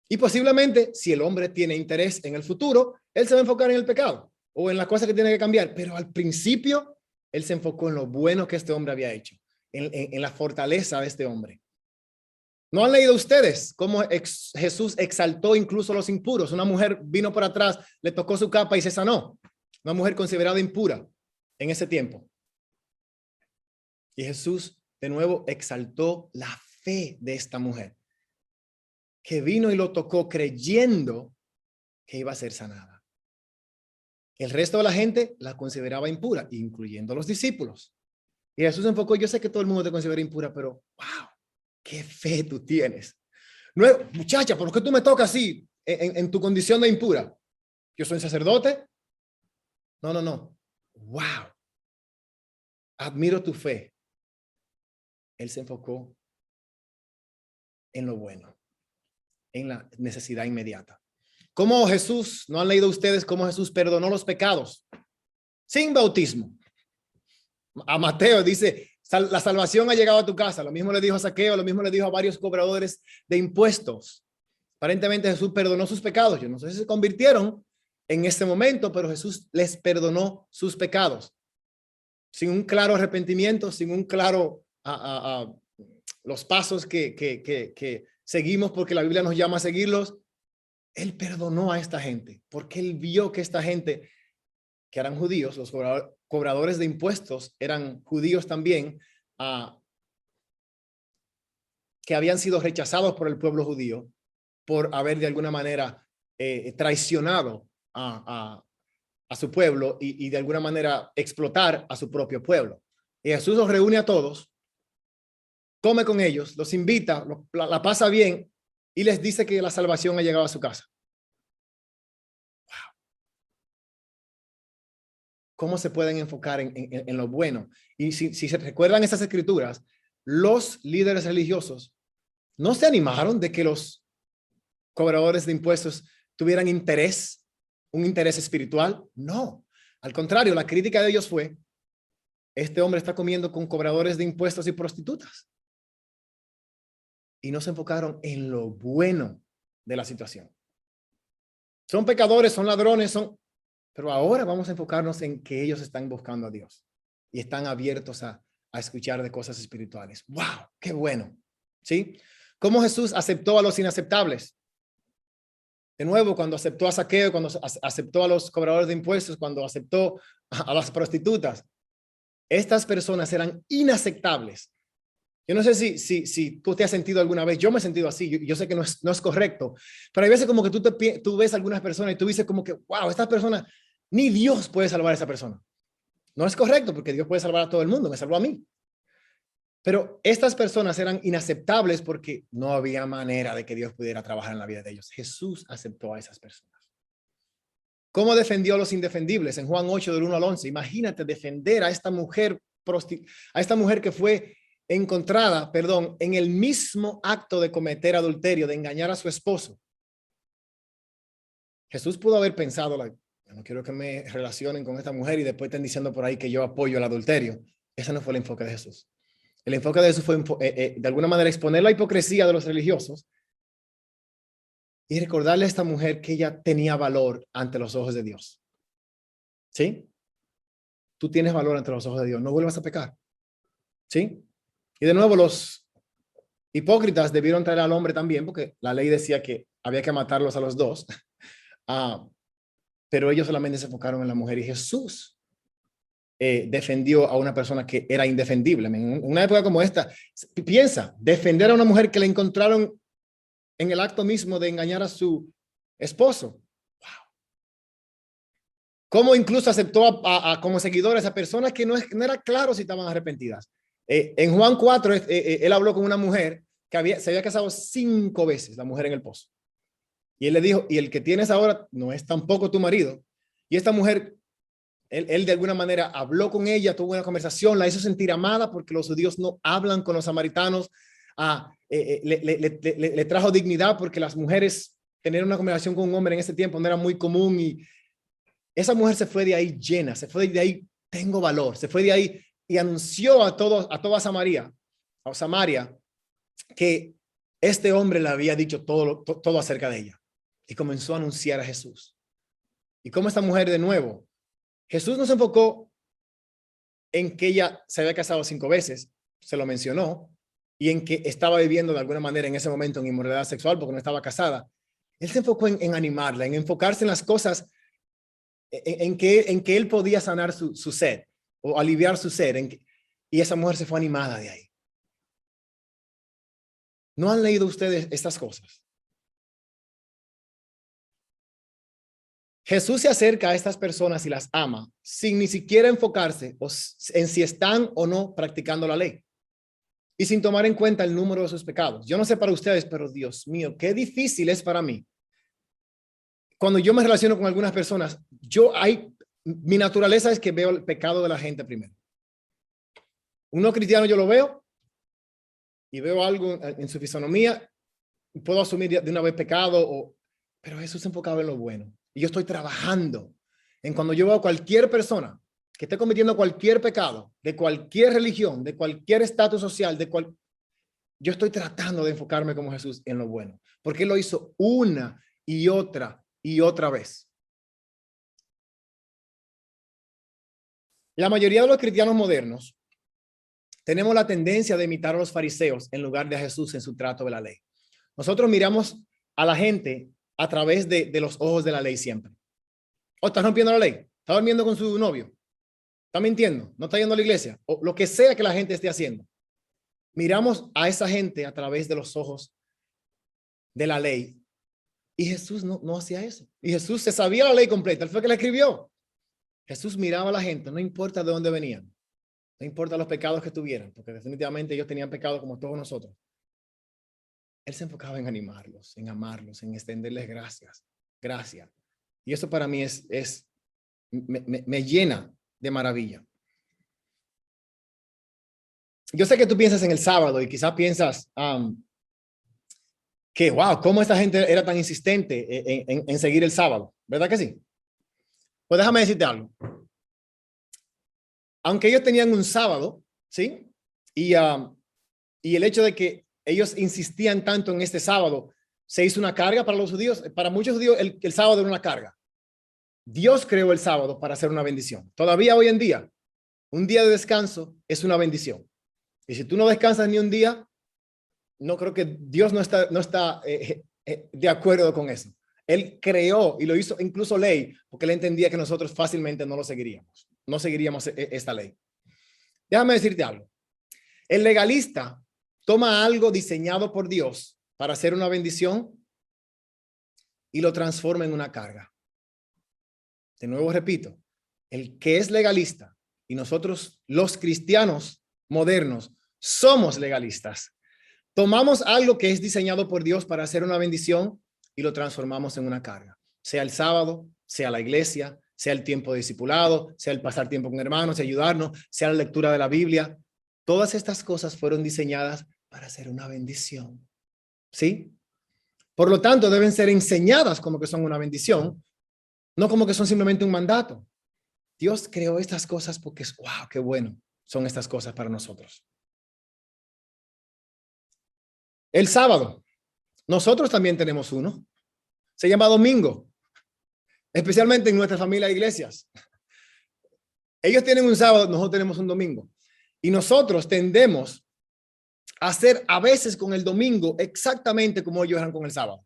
S6: Y posiblemente, si el hombre tiene interés en el futuro, él se va a enfocar en el pecado o en las cosas que tiene que cambiar. Pero al principio, él se enfocó en lo bueno que este hombre había hecho, en la fortaleza de este hombre. ¿No han leído ustedes cómo Jesús exaltó incluso a los impuros? Una mujer vino por atrás, le tocó su capa y se sanó. Una mujer considerada impura en ese tiempo. Y Jesús de nuevo exaltó la fe de esta mujer, que vino y lo tocó creyendo que iba a ser sanada. El resto de la gente la consideraba impura, incluyendo los discípulos. Y Jesús se enfocó, yo sé que todo el mundo te considera impura, pero wow, qué fe tú tienes. No, muchacha, ¿por qué tú me tocas así en tu condición de impura? ¿Yo soy sacerdote? No. Wow. Admiro tu fe. Él se enfocó en lo bueno, en la necesidad inmediata. ¿Cómo Jesús, no han leído ustedes cómo Jesús perdonó los pecados sin bautismo? A Mateo dice, la salvación ha llegado a tu casa. Lo mismo le dijo a Zaqueo, lo mismo le dijo a varios cobradores de impuestos. Aparentemente Jesús perdonó sus pecados. Yo no sé si se convirtieron en ese momento, pero Jesús les perdonó sus pecados. Sin un claro arrepentimiento, sin un claro los pasos que seguimos porque la Biblia nos llama a seguirlos. Él perdonó a esta gente porque él vio que esta gente, que eran judíos, los cobradores de impuestos eran judíos también, que habían sido rechazados por el pueblo judío por haber de alguna manera traicionado a su pueblo y de alguna manera explotar a su propio pueblo. Y Jesús los reúne a todos, come con ellos, los invita, la pasa bien y les dice que la salvación ha llegado a su casa. Wow. ¿Cómo se pueden enfocar en lo bueno? Y si se recuerdan esas escrituras, los líderes religiosos no se animaron de que los cobradores de impuestos tuvieran interés, un interés espiritual. No, al contrario, la crítica de ellos fue, este hombre está comiendo con cobradores de impuestos y prostitutas. Y no se enfocaron en lo bueno de la situación. Son pecadores, son ladrones, pero ahora vamos a enfocarnos en que ellos están buscando a Dios y están abiertos a escuchar de cosas espirituales. ¡Wow! ¡Qué bueno! ¿Sí? ¿Cómo Jesús aceptó a los inaceptables? De nuevo, cuando aceptó a Zaqueo, cuando aceptó a los cobradores de impuestos, cuando aceptó a las prostitutas. Estas personas eran inaceptables. Yo no sé si tú te has sentido alguna vez. Yo me he sentido así. Yo sé que no es correcto. Pero hay veces como que tú ves a algunas personas y tú dices como que, wow, estas personas Ni Dios puede salvar a esa persona. No es correcto porque Dios puede salvar a todo el mundo, me salvó a mí. Pero estas personas eran inaceptables porque no había manera de que Dios pudiera trabajar en la vida de ellos. Jesús aceptó a esas personas. ¿Cómo defendió a los indefendibles? En Juan 8, del 1 al 11. Imagínate defender a esta mujer que fue encontrada, en el mismo acto de cometer adulterio, de engañar a su esposo. Jesús pudo haber pensado, no quiero que me relacionen con esta mujer y después estén diciendo por ahí que yo apoyo el adulterio. Ese no fue el enfoque de Jesús. El enfoque de Jesús fue de alguna manera exponer la hipocresía de los religiosos y recordarle a esta mujer que ella tenía valor ante los ojos de Dios. ¿Sí? Tú tienes valor ante los ojos de Dios. No vuelvas a pecar. ¿Sí? Y de nuevo, los hipócritas debieron traer al hombre también, porque la ley decía que había que matarlos a los dos. Pero ellos solamente se enfocaron en la mujer. Y Jesús defendió a una persona que era indefendible. En una época como esta, piensa, defender a una mujer que le encontraron en el acto mismo de engañar a su esposo. Wow. Cómo incluso aceptó como seguidores a personas que no era claro si estaban arrepentidas. En Juan 4, él habló con una mujer que se había casado 5 veces, la mujer en el pozo. Y él le dijo, y el que tienes ahora no es tampoco tu marido. Y esta mujer, él de alguna manera habló con ella, tuvo una conversación, la hizo sentir amada porque los judíos no hablan con los samaritanos. Le trajo dignidad porque las mujeres tener una conversación con un hombre en ese tiempo no era muy común. Y esa mujer se fue de ahí llena, se fue de ahí, tengo valor, se fue de ahí y anunció a toda Samaria, que este hombre le había dicho todo acerca de ella. Y comenzó a anunciar a Jesús. Y como esta mujer, de nuevo, Jesús no se enfocó en que ella se había casado 5 veces, se lo mencionó, y en que estaba viviendo de alguna manera en ese momento en inmoralidad sexual porque no estaba casada. Él se enfocó en animarla, en enfocarse en las cosas, en que él podía sanar su sed o aliviar su sed. Y esa mujer se fue animada de ahí. ¿No han leído ustedes estas cosas? Jesús se acerca a estas personas y las ama sin ni siquiera enfocarse en si están o no practicando la ley y sin tomar en cuenta el número de sus pecados. Yo no sé para ustedes, pero Dios mío, qué difícil es para mí. Cuando yo me relaciono con algunas personas, mi naturaleza es que veo el pecado de la gente primero. Uno cristiano yo lo veo y veo algo en su fisonomía y puedo asumir de una vez pecado, pero Jesús se enfocaba en lo bueno. Y yo estoy trabajando en cuando yo veo a cualquier persona que esté cometiendo cualquier pecado, de cualquier religión, de cualquier estatus social, yo estoy tratando de enfocarme como Jesús en lo bueno, porque Él lo hizo una y otra vez. La mayoría de los cristianos modernos tenemos la tendencia de imitar a los fariseos en lugar de a Jesús en su trato de la ley. Nosotros miramos a la gente a través de los ojos de la ley siempre. O está rompiendo la ley, está durmiendo con su novio, está mintiendo, no está yendo a la iglesia, o lo que sea que la gente esté haciendo. Miramos a esa gente a través de los ojos de la ley. Y Jesús no hacía eso. Y Jesús se sabía la ley completa, él fue el que la escribió. Jesús miraba a la gente, no importa de dónde venían, no importa los pecados que tuvieran, porque definitivamente ellos tenían pecado como todos nosotros. Él se enfocaba en animarlos, en amarlos, en extenderles gracia. Y eso para mí me llena de maravilla. Yo sé que tú piensas en el sábado y quizás piensas que, wow, cómo esta gente era tan insistente en seguir el sábado. ¿Verdad que sí? Pues déjame decirte algo. Aunque ellos tenían un sábado, ¿sí? Y el hecho de que ellos insistían tanto en este sábado, se hizo una carga para los judíos. Para muchos judíos el sábado era una carga. Dios creó el sábado para hacer una bendición. Todavía hoy en día, un día de descanso es una bendición. Y si tú no descansas ni un día, no creo que Dios no está de acuerdo con eso. Él creó y lo hizo incluso ley, porque él entendía que nosotros fácilmente no lo seguiríamos. No seguiríamos esta ley. Déjame decirte algo. El legalista toma algo diseñado por Dios para hacer una bendición y lo transforma en una carga. de nuevo repito, el que es legalista, y nosotros los cristianos modernos somos legalistas, tomamos algo que es diseñado por Dios para hacer una bendición y lo transformamos en una carga. Sea el sábado, sea la iglesia, sea el tiempo de discipulado, sea el pasar tiempo con hermanos, ayudarnos, sea la lectura de la Biblia. Todas estas cosas fueron diseñadas para hacer una bendición. ¿Sí? Por lo tanto, deben ser enseñadas como que son una bendición, no como que son simplemente un mandato. Dios creó estas cosas porque es, wow, qué bueno son estas cosas para nosotros. El sábado, nosotros también tenemos uno. Se llama domingo, especialmente en nuestra familia de iglesias. Ellos tienen un sábado, nosotros tenemos un domingo. Y nosotros tendemos a hacer a veces con el domingo exactamente como ellos eran con el sábado.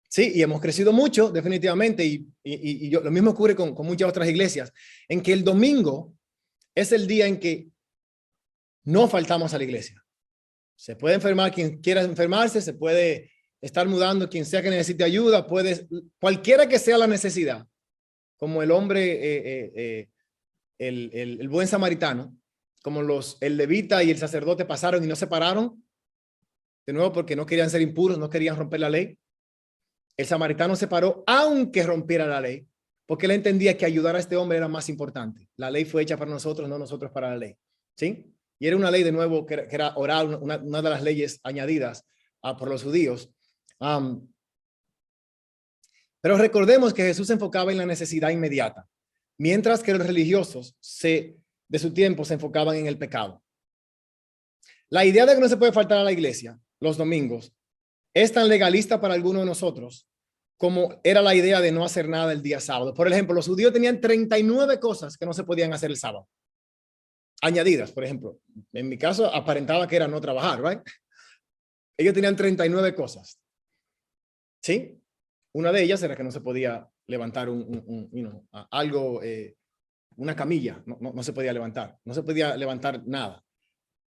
S6: Sí, y hemos crecido mucho, definitivamente, y lo mismo ocurre con muchas otras iglesias, en que el domingo es el día en que no faltamos a la iglesia. Se puede enfermar quien quiera enfermarse, se puede estar mudando quien sea que necesite ayuda, cualquiera que sea la necesidad, como el hombre, el buen samaritano, como el levita y el sacerdote pasaron y no se pararon, de nuevo porque no querían ser impuros, no querían romper la ley. El samaritano se paró aunque rompiera la ley, porque él entendía que ayudar a este hombre era más importante. La ley fue hecha para nosotros, no nosotros para la ley. ¿Sí? Y era una ley de nuevo que era oral, una de las leyes añadidas por los judíos. Pero recordemos que Jesús se enfocaba en la necesidad inmediata, mientras que los religiosos de su tiempo se enfocaban en el pecado. La idea de que no se puede faltar a la iglesia los domingos es tan legalista para algunos de nosotros como era la idea de no hacer nada el día sábado. Por ejemplo, los judíos tenían 39 cosas que no se podían hacer el sábado. Añadidas, por ejemplo. En mi caso, aparentaba que era no trabajar, ¿right? Ellos tenían 39 cosas. ¿Sí? Una de ellas era que no se podía levantar una camilla. No se podía levantar. No se podía levantar nada.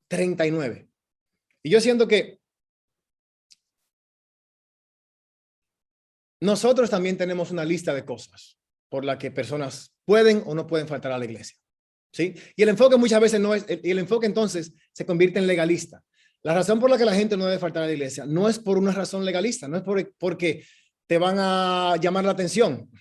S6: 39. Y yo siento que nosotros también tenemos una lista de cosas por la que personas pueden o no pueden faltar a la iglesia. ¿Sí? Y el enfoque muchas veces no es, el enfoque entonces se convierte en legalista. La razón por la que la gente no debe faltar a la iglesia no es por una razón legalista, no es porque te van a llamar la atención.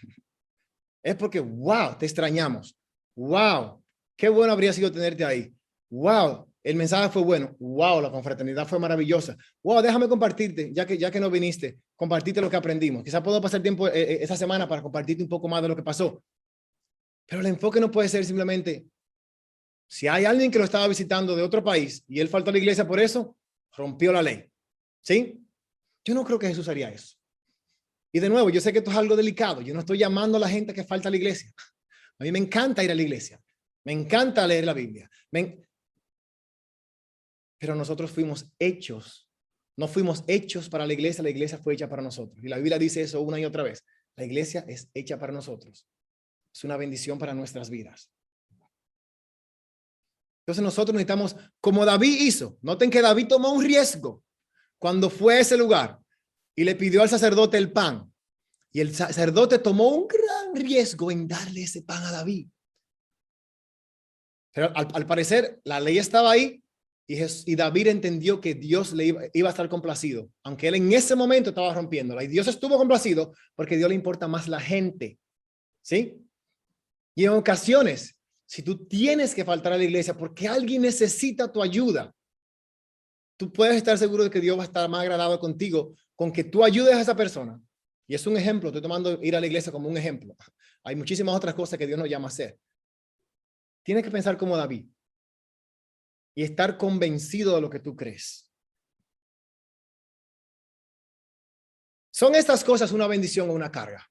S6: Es porque, wow, te extrañamos. Wow, qué bueno habría sido tenerte ahí. Wow, el mensaje fue bueno. Wow, la confraternidad fue maravillosa. Wow, déjame compartirte, ya que no viniste, compartirte lo que aprendimos. Quizás puedo pasar tiempo esa semana para compartirte un poco más de lo que pasó. Pero el enfoque no puede ser simplemente, si hay alguien que lo estaba visitando de otro país y él faltó a la iglesia por eso, rompió la ley. ¿Sí? Yo no creo que Jesús haría eso. Y de nuevo, yo sé que esto es algo delicado. Yo no estoy llamando a la gente que falta a la iglesia. A mí me encanta ir a la iglesia. Me encanta leer la Biblia. Pero nosotros fuimos hechos. No fuimos hechos para la iglesia fue hecha para nosotros. Y la Biblia dice eso una y otra vez. La iglesia es hecha para nosotros. Es una bendición para nuestras vidas. Entonces nosotros necesitamos, como David hizo, noten que David tomó un riesgo cuando fue a ese lugar y le pidió al sacerdote el pan. Y el sacerdote tomó un gran riesgo en darle ese pan a David. Pero al parecer la ley estaba ahí y David entendió que Dios le iba a estar complacido, aunque él en ese momento estaba rompiéndola. Y Dios estuvo complacido porque a Dios le importa más la gente. ¿Sí? Y en ocasiones, si tú tienes que faltar a la iglesia porque alguien necesita tu ayuda, tú puedes estar seguro de que Dios va a estar más agradado contigo con que tú ayudes a esa persona. Y es un ejemplo, estoy tomando ir a la iglesia como un ejemplo. Hay muchísimas otras cosas que Dios nos llama a hacer. Tienes que pensar como David y estar convencido de lo que tú crees. ¿Son estas cosas una bendición o una carga?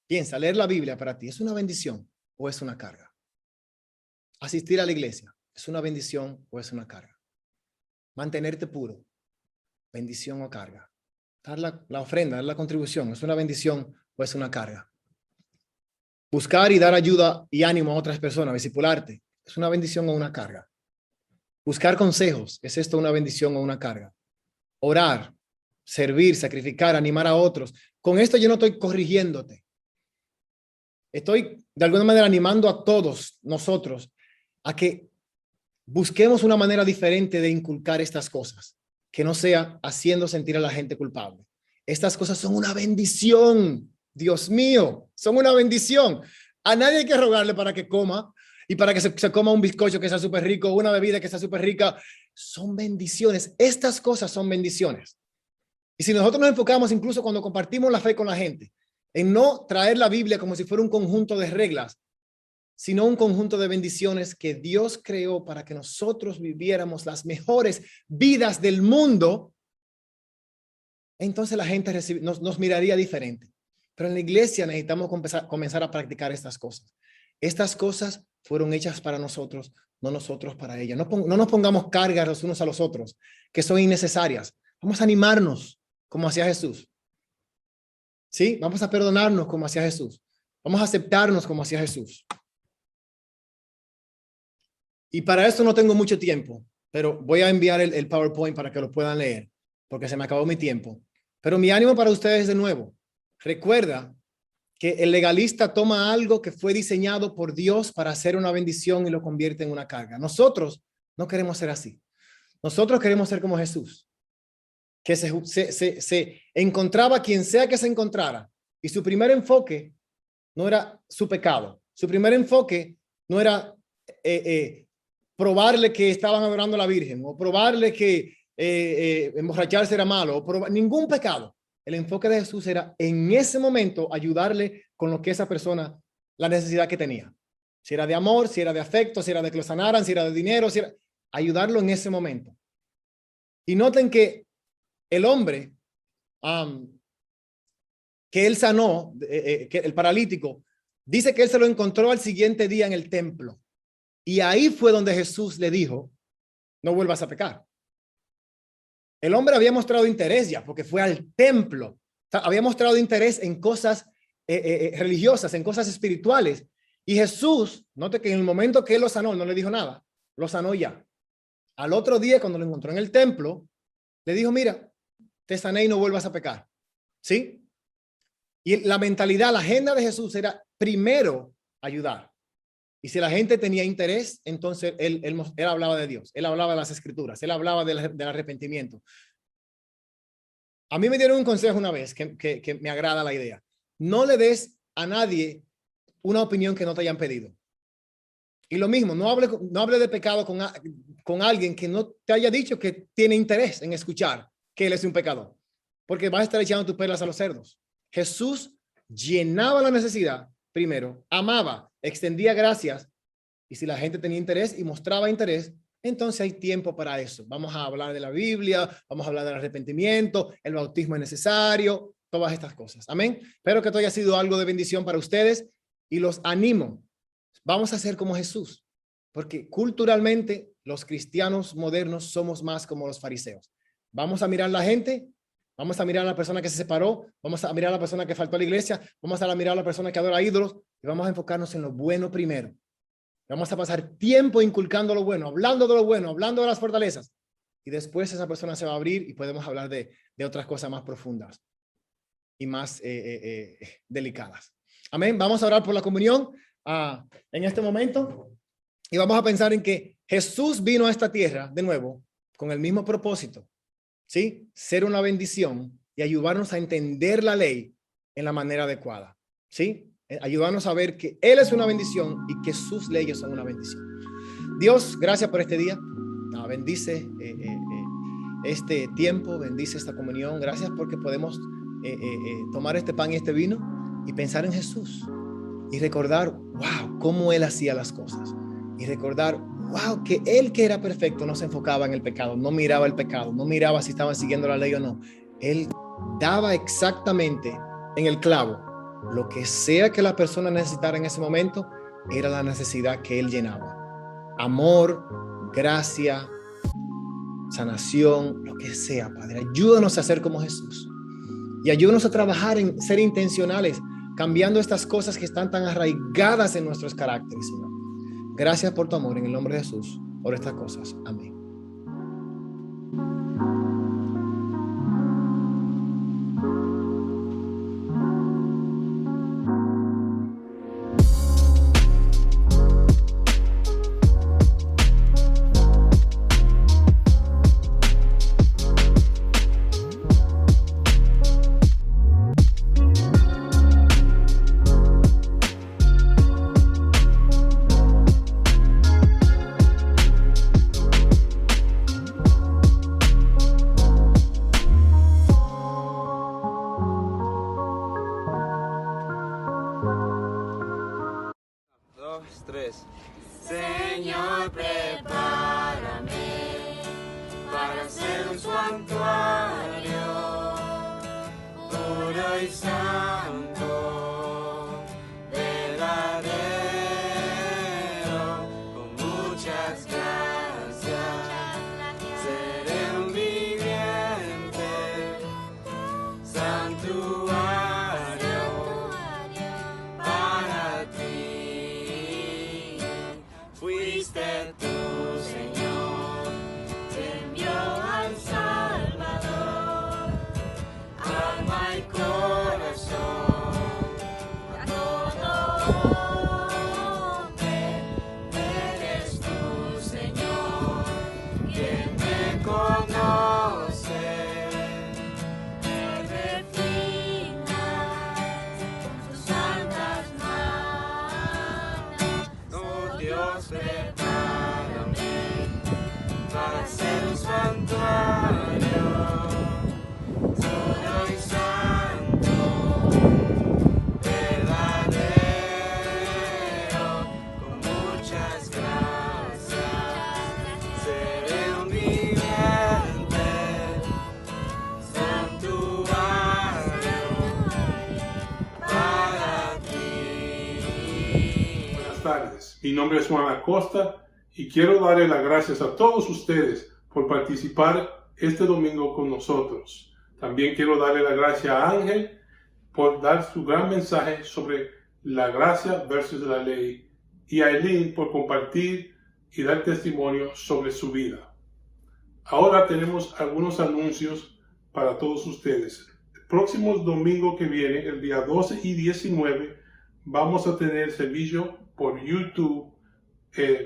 S6: Piensa, leer la Biblia para ti, ¿es una bendición o es una carga? Asistir a la iglesia, ¿es una bendición o es una carga? Mantenerte puro, bendición o carga. Dar la ofrenda, dar la contribución, ¿es una bendición o es una carga? Buscar y dar ayuda y ánimo a otras personas, discipularte, ¿es una bendición o una carga? Buscar consejos, ¿es esto una bendición o una carga? Orar, servir, sacrificar, animar a otros. Con esto yo no estoy corrigiéndote. Estoy de alguna manera animando a todos nosotros a que busquemos una manera diferente de inculcar estas cosas, que no sea haciendo sentir a la gente culpable. Estas cosas son una bendición, Dios mío, son una bendición. A nadie hay que rogarle para que coma y para que se coma un bizcocho que sea súper rico, una bebida que sea súper rica. Son bendiciones. Estas cosas son bendiciones. Y si nosotros nos enfocamos incluso cuando compartimos la fe con la gente, en no traer la Biblia como si fuera un conjunto de reglas, sino un conjunto de bendiciones que Dios creó para que nosotros viviéramos las mejores vidas del mundo, entonces la gente nos miraría diferente. Pero en la iglesia necesitamos comenzar a practicar estas cosas. Estas cosas fueron hechas para nosotros, no nosotros para ellas. No nos pongamos cargas los unos a los otros, que son innecesarias. Vamos a animarnos como hacía Jesús. ¿Sí? Vamos a perdonarnos como hacía Jesús. Vamos a aceptarnos como hacía Jesús. Y para esto no tengo mucho tiempo, pero voy a enviar el PowerPoint para que lo puedan leer, porque se me acabó mi tiempo. Pero mi ánimo para ustedes de nuevo. Recuerda que el legalista toma algo que fue diseñado por Dios para hacer una bendición y lo convierte en una carga. Nosotros no queremos ser así. Nosotros queremos ser como Jesús, que se encontraba quien sea que se encontrara. Y su primer enfoque no era su pecado. Su primer enfoque no era probarle que estaban adorando a la Virgen o probarle que emborracharse era malo o ningún pecado. El enfoque de Jesús era en ese momento ayudarle con lo que esa persona, la necesidad que tenía. Si era de amor, si era de afecto, si era de que lo sanaran, si era de dinero, ayudarlo en ese momento. Y noten que el hombre que él sanó, que el paralítico, dice que él se lo encontró al siguiente día en el templo. Y ahí fue donde Jesús le dijo, no vuelvas a pecar. El hombre había mostrado interés ya, porque fue al templo. Había mostrado interés en cosas religiosas, en cosas espirituales. Y Jesús, note que en el momento que él lo sanó, no le dijo nada, lo sanó ya. Al otro día, cuando lo encontró en el templo, le dijo, mira, te sané y no vuelvas a pecar. ¿Sí? Y la mentalidad, la agenda de Jesús era primero ayudar. Y si la gente tenía interés, entonces él hablaba de Dios, él hablaba de las escrituras, él hablaba del arrepentimiento. A mí me dieron un consejo una vez que me agrada la idea. No le des a nadie una opinión que no te hayan pedido. Y lo mismo, no hable de pecado con alguien que no te haya dicho que tiene interés en escuchar que él es un pecador. Porque vas a estar echando tus perlas a los cerdos. Jesús llenaba la necesidad primero, amaba, extendía gracias, y si la gente tenía interés y mostraba interés, entonces hay tiempo para eso. Vamos a hablar de la Biblia, vamos a hablar del arrepentimiento, el bautismo es necesario, todas estas cosas. Amén. Espero que esto haya sido algo de bendición para ustedes y los animo. Vamos a ser como Jesús, porque culturalmente los cristianos modernos somos más como los fariseos. Vamos a mirar a la gente. Vamos a mirar a la persona que se separó, vamos a mirar a la persona que faltó a la iglesia, vamos a mirar a la persona que adora ídolos y vamos a enfocarnos en lo bueno primero. Vamos a pasar tiempo inculcando lo bueno, hablando de lo bueno, hablando de las fortalezas. Y después esa persona se va a abrir y podemos hablar de otras cosas más profundas y más delicadas. Amén. Vamos a orar por la comunión en este momento y vamos a pensar en que Jesús vino a esta tierra de nuevo con el mismo propósito. ¿Sí? Ser una bendición y ayudarnos a entender la ley en la manera adecuada. ¿Sí? Ayudarnos a ver que Él es una bendición y que sus leyes son una bendición. Dios, gracias por este día. Bendice este tiempo, bendice esta comunión. Gracias porque podemos tomar este pan y este vino y pensar en Jesús y recordar, wow, cómo Él hacía las cosas. Y recordar, wow, que él que era perfecto no se enfocaba en el pecado, no miraba el pecado, no miraba si estaban siguiendo la ley o no. Él daba exactamente en el clavo lo que sea que la persona necesitara en ese momento, era la necesidad que él llenaba. Amor, gracia, sanación, lo que sea, Padre. Ayúdanos a ser como Jesús y ayúdanos a trabajar en ser intencionales, cambiando estas cosas que están tan arraigadas en nuestros caracteres, Señor. Gracias por tu amor en el nombre de Jesús, por estas cosas. Amén.
S8: soy santo, verdadero, con muchas gracias. Seré un viviente, santuario para ti. Fuiste tú, Señor, que envió al Salvador, alma y corazón, a todo hombre. Eres tú, Señor, quien me conoce, me refina tus santas manos. Oh Dios, prepárame para ser un santuario. Soy santo, verdadero, con muchas gracias. Seré un viviente, santuario para ti.
S9: Buenas tardes, mi nombre es Juan Acosta y quiero darle las gracias a todos ustedes por participar este domingo con nosotros. También quiero darle las gracias a Ángel por dar su gran mensaje sobre la gracia versus la ley y a Eileen por compartir y dar testimonio sobre su vida. Ahora tenemos algunos anuncios para todos ustedes. El próximo domingo que viene, el día 12 y 19, vamos a tener servicio por YouTube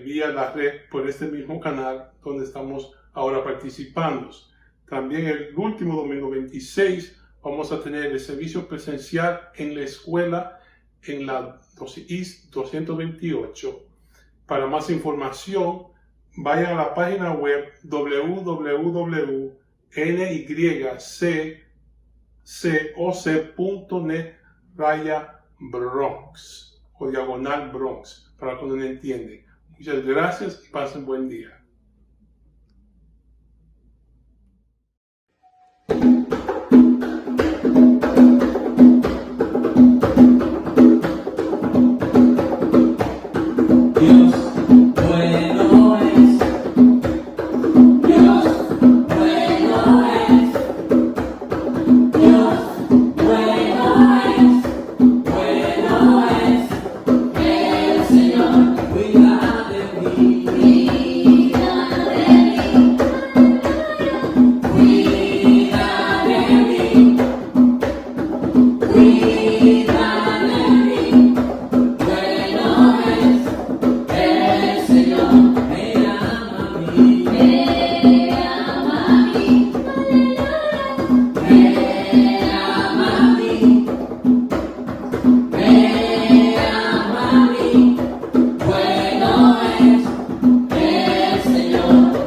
S9: vía la red, por este mismo canal donde estamos ahora participando. También el último domingo 26 vamos a tener el servicio presencial en la escuela en la East 228. Para más información, vayan a la página web www.nyccoc.net/Bronx o diagonal Bronx, para cuando no entienden. Muchas gracias y pasen buen día.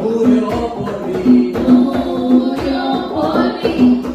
S4: Murió por mí.